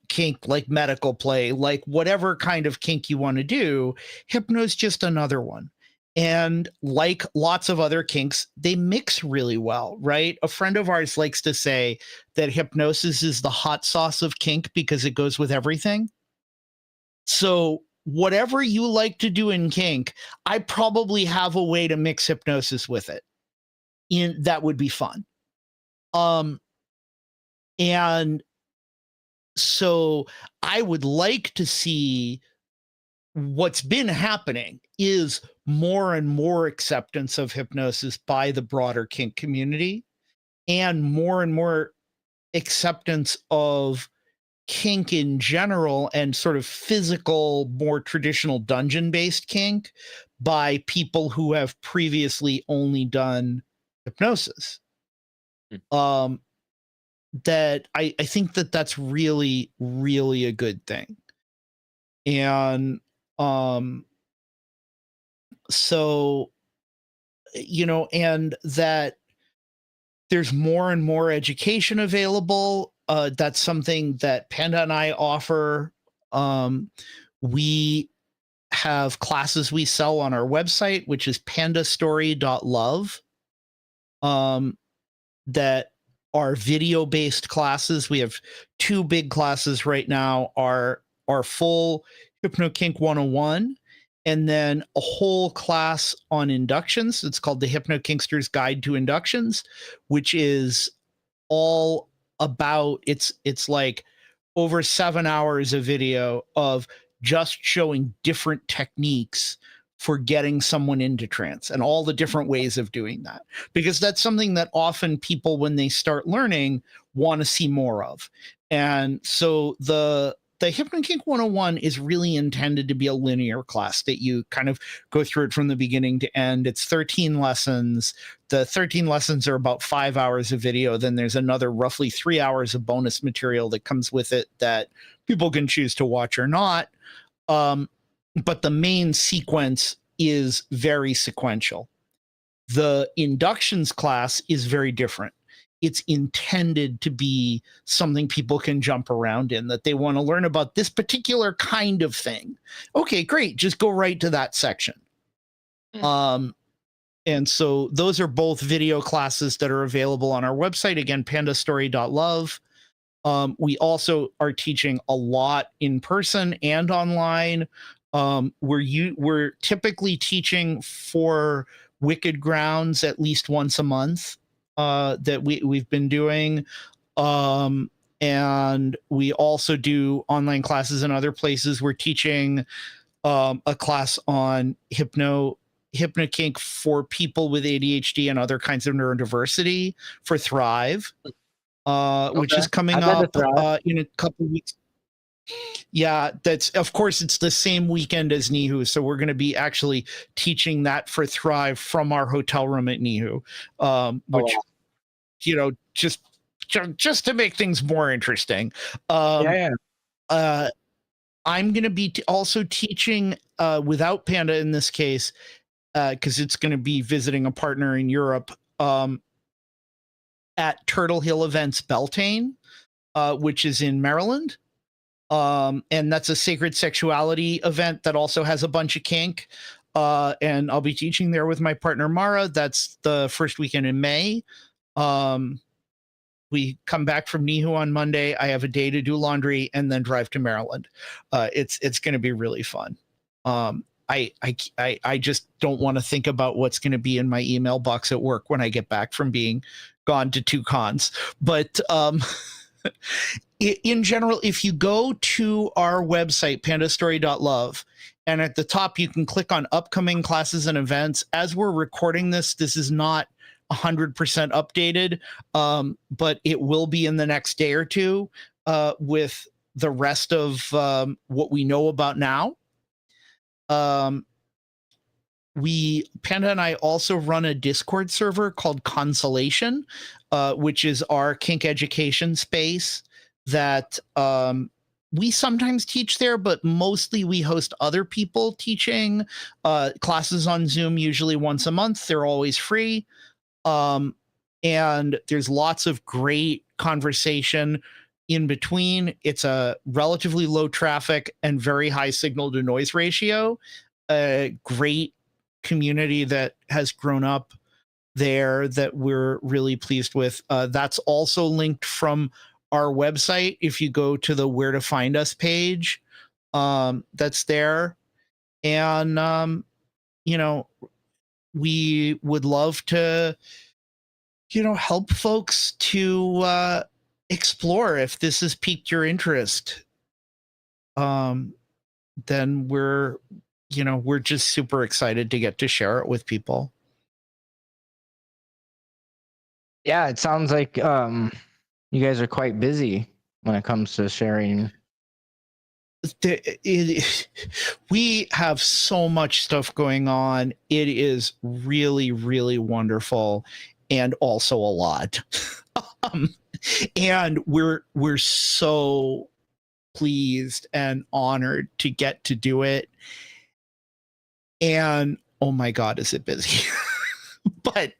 kink, like medical play, like whatever kind of kink you want to do. Hypno's just another one. And like lots of other kinks, they mix really well, right? A friend of ours likes to say that hypnosis is the hot sauce of kink because it goes with everything. So whatever you like to do in kink, I probably have a way to mix hypnosis with it. That would be fun. And so I would like to see what's been happening is more and more acceptance of hypnosis by the broader kink community, and more acceptance of kink in general, and sort of physical, more traditional dungeon-based kink by people who have previously only done hypnosis. That I think that's really, really a good thing. And so, and that there's more and more education available. That's something that Panda and I offer. We have classes we sell on our website, which is pandastory.love, that are video-based classes. We have 2 big classes right now, our full HypnoKink 101, and then a whole class on inductions. It's called the HypnoKinkster's Guide to Inductions, which is all about, it's like over 7 hours of video of just showing different techniques for getting someone into trance and all the different ways of doing that, because that's something that often people, when they start learning, want to see more of. And so the HypnoKink 101 is really intended to be a linear class that you kind of go through it from the beginning to end. It's 13 lessons. The 13 lessons are about 5 hours of video. Then there's another roughly 3 hours of bonus material that comes with it that people can choose to watch or not. But the main sequence is very sequential. The inductions class is very different. It's intended to be something people can jump around in, that they want to learn about this particular kind of thing. Okay, great. Just go right to that section. And so those are both video classes that are available on our website. Again, pandastory.love. We also are teaching a lot in person and online. We're typically teaching for Wicked Grounds at least once a month, that we've been doing. And we also do online classes in other places. We're teaching a class on HypnoKink for people with ADHD and other kinds of neurodiversity for Thrive, which is coming up in a couple of weeks. Yeah, that's, of course, it's the same weekend as Nihu, so we're going to be actually teaching that for Thrive from our hotel room at Nihu, which, just to make things more interesting. I'm going to be also teaching without Panda in this case, because it's going to be visiting a partner in Europe, at Turtle Hill Events Beltane, which is in Maryland. And that's a sacred sexuality event that also has a bunch of kink. And I'll be teaching there with my partner, Mara. That's the first weekend in May. We come back from Nihu on Monday. I have a day to do laundry and then drive to Maryland. It's going to be really fun. I just don't want to think about what's going to be in my email box at work when I get back from being gone to 2 cons. But, in general, if you go to our website, pandastory.love, and at the top you can click on upcoming classes and events. As we're recording this is not 100% updated, but it will be in the next day or two. with the rest of what we know about now. Panda and I also run a Discord server called Consolation, which is our kink education space that we sometimes teach there, but mostly we host other people teaching classes on Zoom, usually once a month. They're always free. And there's lots of great conversation in between. It's a relatively low traffic and very high signal to noise ratio. A great community that has grown up there that we're really pleased with. That's also linked from our website. If you go to the Where to Find Us page, that's there. And, you know, we would love to, you know, help folks to explore. If this has piqued your interest, then we're just super excited to get to share it with people. Yeah, it sounds like you guys are quite busy when it comes to sharing. We have so much stuff going on. It is really, really wonderful, and also a lot. And we're so pleased and honored to get to do it. And oh my God, is it busy? but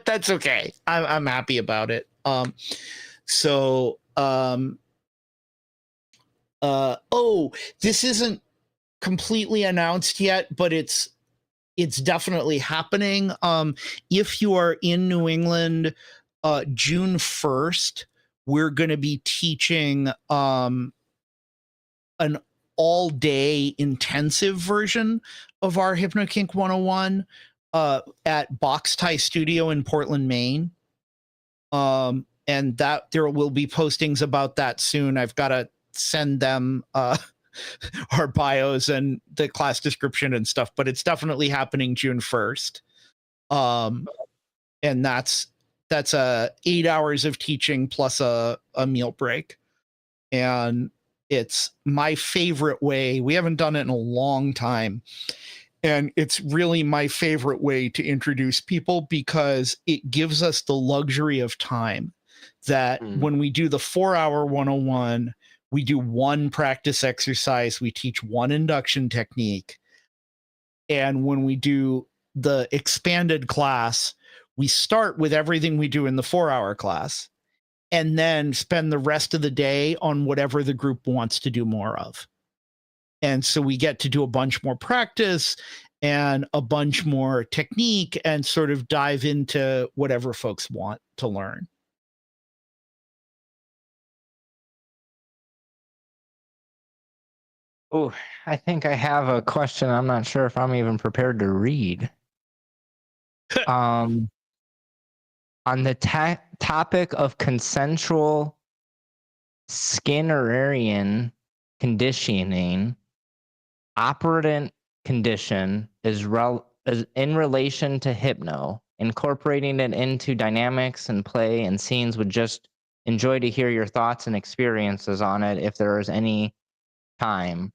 that's okay. I'm happy about it. This isn't completely announced yet, but it's definitely happening. If you are in New England, June 1st, we're going to be teaching an all-day intensive version of our HypnoKink 101 at Box Tie Studio in Portland, Maine. And that there will be postings about that soon. I've got to send them our bios and the class description and stuff, but it's definitely happening June 1st. And that's 8 hours of teaching plus a meal break. And it's my favorite way. We haven't done it in a long time. And it's really my favorite way to introduce people because it gives us the luxury of time that when we do the 4-hour 101, we do one practice exercise, we teach one induction technique. And when we do the expanded class, we start with everything we do in the 4-hour class and then spend the rest of the day on whatever the group wants to do more of. And so we get to do a bunch more practice and a bunch more technique and sort of dive into whatever folks want to learn. Oh, I think I have a question. I'm not sure if I'm even prepared to read. On the topic of consensual Skinnerian conditioning, operant condition is in relation to hypno, incorporating it into dynamics and play and scenes. Would just enjoy to hear your thoughts and experiences on it if there is any time.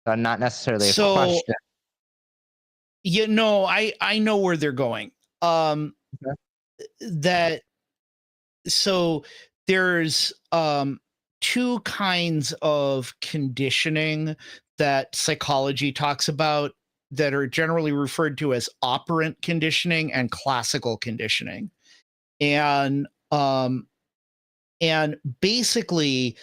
Not necessarily a question. You know, I know where they're going. That so there's two kinds of conditioning that psychology talks about that are generally referred to as operant conditioning and classical conditioning. And basically,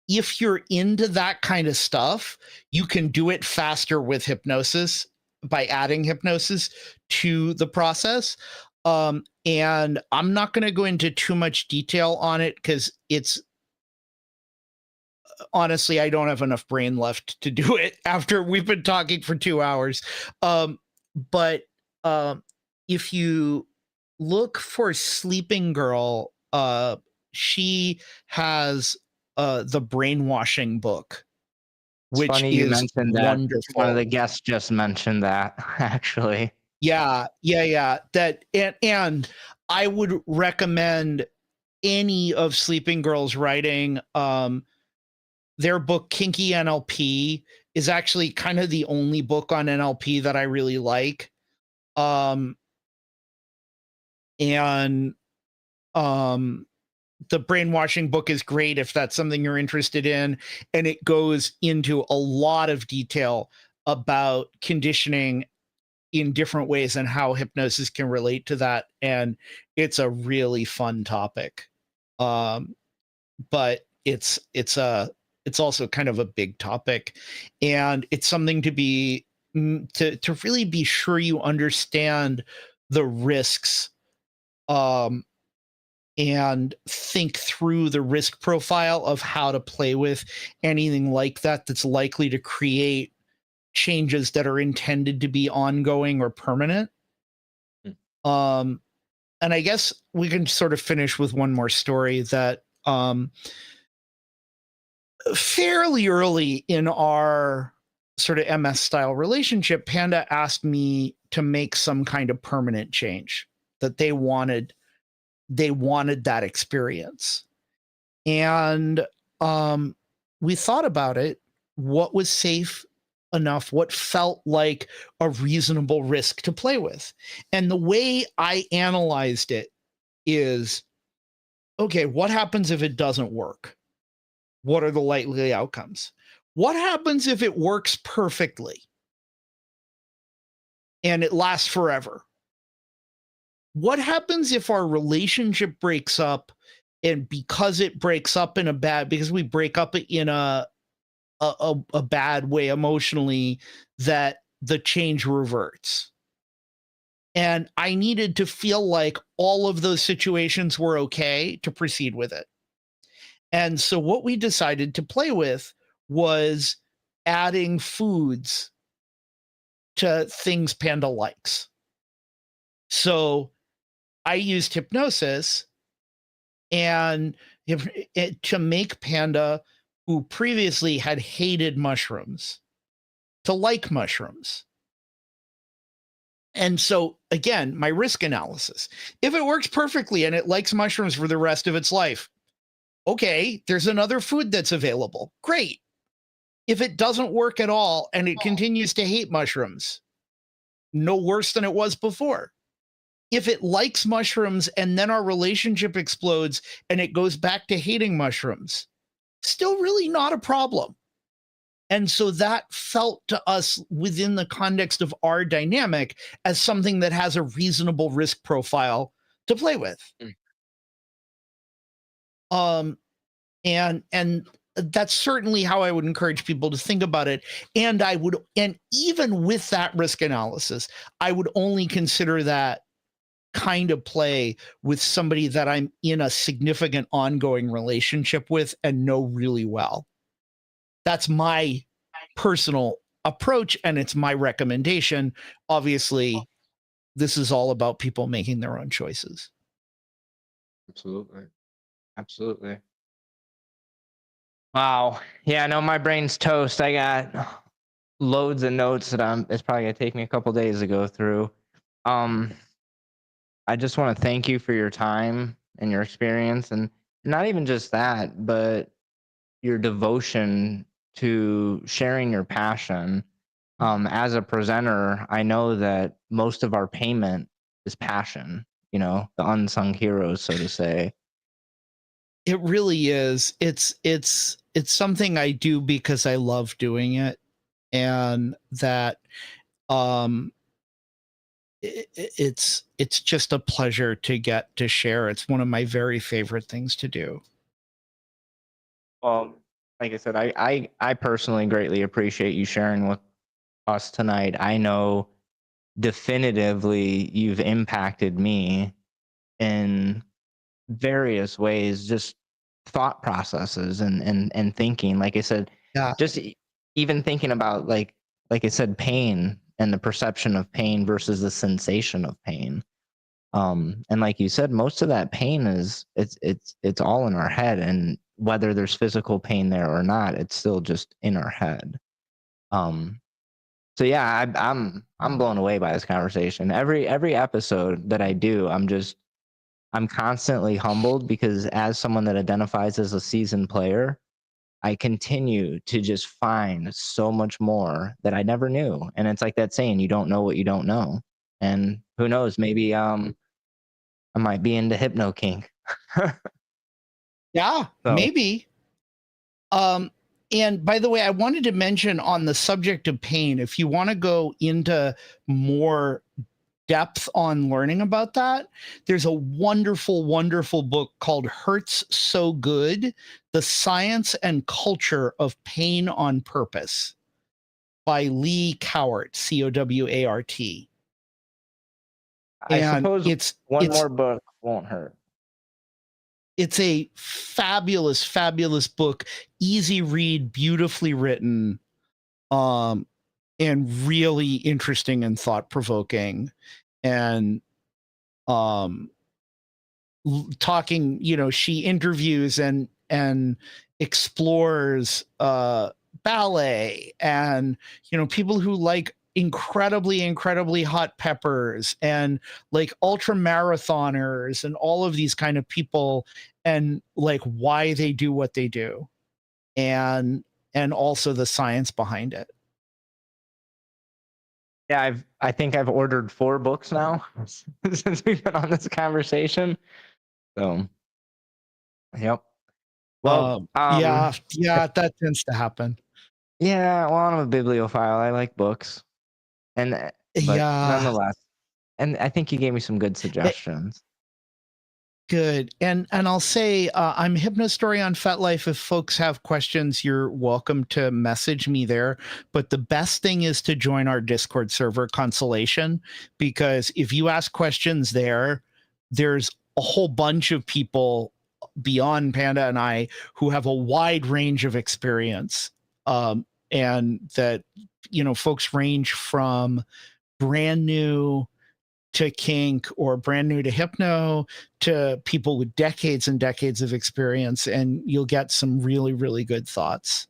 if you're into that kind of stuff, you can do it faster with hypnosis by adding hypnosis to the process. And I'm not going to go into too much detail on it because it's honestly, I don't have enough brain left to do it after we've been talking for 2 hours. But if you look for Sleeping Girl, she has the brainwashing book, which funny you is mentioned wonderful. that. One of the guests just mentioned that, actually. Yeah. That and I would recommend any of Sleeping Girls writing. Their book Kinky NLP is actually kind of the only book on NLP that I really like. And the brainwashing book is great if that's something you're interested in, and it goes into a lot of detail about conditioning in different ways and how hypnosis can relate to that, and it's a really fun topic. But it's also kind of a big topic, and it's something to be to really be sure you understand the risks, and think through the risk profile of how to play with anything like that that's likely to create changes that are intended to be ongoing or permanent. And I guess we can sort of finish with one more story that fairly early in our sort of MS style relationship, Panda asked me to make some kind of permanent change, that they wanted that experience. And we thought about it, what was safe enough, what felt like a reasonable risk to play with. And the way I analyzed it is, okay, what happens if it doesn't work? What are the likely outcomes? What happens if it works perfectly and it lasts forever? What happens if our relationship breaks up, and because it breaks up because we break up in a bad way emotionally, that the change reverts? And I needed to feel like all of those situations were okay to proceed with it. And so what we decided to play with was adding foods to things Panda likes. So I used hypnosis and to make Panda, who previously had hated mushrooms, to like mushrooms. And so again, my risk analysis, if it works perfectly and it likes mushrooms for the rest of its life, okay, there's another food that's available. Great. If it doesn't work at all and it continues to hate mushrooms, no worse than it was before. If it likes mushrooms and then our relationship explodes and it goes back to hating mushrooms, still really not a problem. And so that felt to us, within the context of our dynamic, as something that has a reasonable risk profile to play with. And that's certainly how I would encourage people to think about it. And even with that risk analysis, I would only consider that kind of play with somebody that I'm in a significant ongoing relationship with and know really well. That's my personal approach, and it's my recommendation. Obviously, this is all about people making their own choices. Absolutely. Wow. Yeah, no, my brain's toast. I got loads of notes that it's probably gonna take me a couple days to go through. I just want to thank you for your time and your experience, and not even just that, but your devotion to sharing your passion. As a presenter, I know that most of our payment is passion, the unsung heroes, so to say. It really is. It's something I do because I love doing it, and that it's just a pleasure to get to share. It's one of my very favorite things to do. Well, like I said, I personally greatly appreciate you sharing with us tonight. I know definitively you've impacted me in various ways, just thought processes and thinking. Like I said, Yeah. just even thinking about like I said, pain and the perception of pain versus the sensation of pain. And like you said, most of that pain it's all in our head, and whether there's physical pain there or not, it's still just in our head. So yeah, I'm blown away by this conversation. Every episode that I do, I'm just I'm constantly humbled because as someone that identifies as a seasoned player, I continue to just find so much more that I never knew. And it's like that saying, you don't know what you don't know. And who knows, maybe I might be into HypnoKink. Yeah, So maybe. And by the way, I wanted to mention on the subject of pain, if you want to go into more depth on learning about that, there's a wonderful, wonderful book called Hurts So Good: The Science and Culture of Pain on Purpose by Lee Cowart, Cowart. I And suppose it's one more book won't hurt. it's a fabulous, fabulous book, easy read, beautifully written, and really interesting and thought-provoking. And talking, she interviews and explores ballet and people who like incredibly hot peppers and like ultra marathoners and all of these kind of people, and like why they do what they do, and also the science behind it. Yeah, I think I've ordered 4 books now since we've been on this conversation. So, yep. Well, Yeah, that tends to happen. yeah, well, I'm a bibliophile. I like books. And but Yeah. nonetheless, and I think you gave me some good suggestions. Good. And I'll say I'm HypnoStory on FetLife. If folks have questions, you're welcome to message me there. But the best thing is to join our Discord server, Consolation, because if you ask questions there, there's a whole bunch of people beyond Panda and I who have a wide range of experience. And that, folks range from brand new to kink or brand new to hypno to people with decades and decades of experience, and you'll get some really, really good thoughts.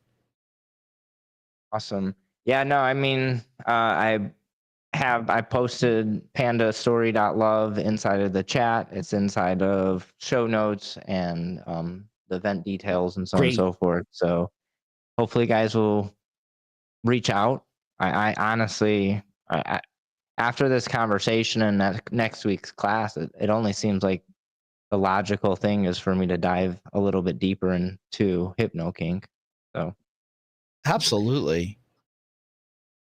Awesome. Yeah, no, I mean, I posted pandastory.love inside of the chat. It's inside of show notes and the event details and so on and Great. so forth. So hopefully guys will reach out. I honestly, after this conversation and next week's class, it only seems like the logical thing is for me to dive a little bit deeper into HypnoKink. So Absolutely.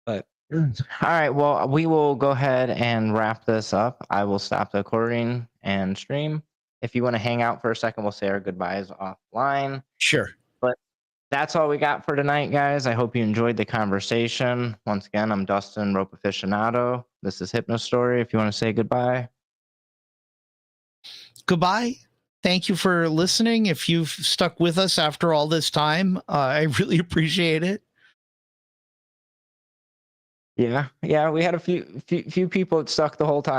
But all right, well, we will go ahead and wrap this up. I will stop the recording and stream. If you want to hang out for a second, we'll say our goodbyes offline. Sure. But that's all we got for tonight, guys. I hope you enjoyed the conversation. Once again, I'm Dustin, rope aficionado. This is HypnoStory. If you want to say goodbye. Goodbye. Thank you for listening. If you've stuck with us after all this time, I really appreciate it. Yeah, we had a few people stuck the whole time.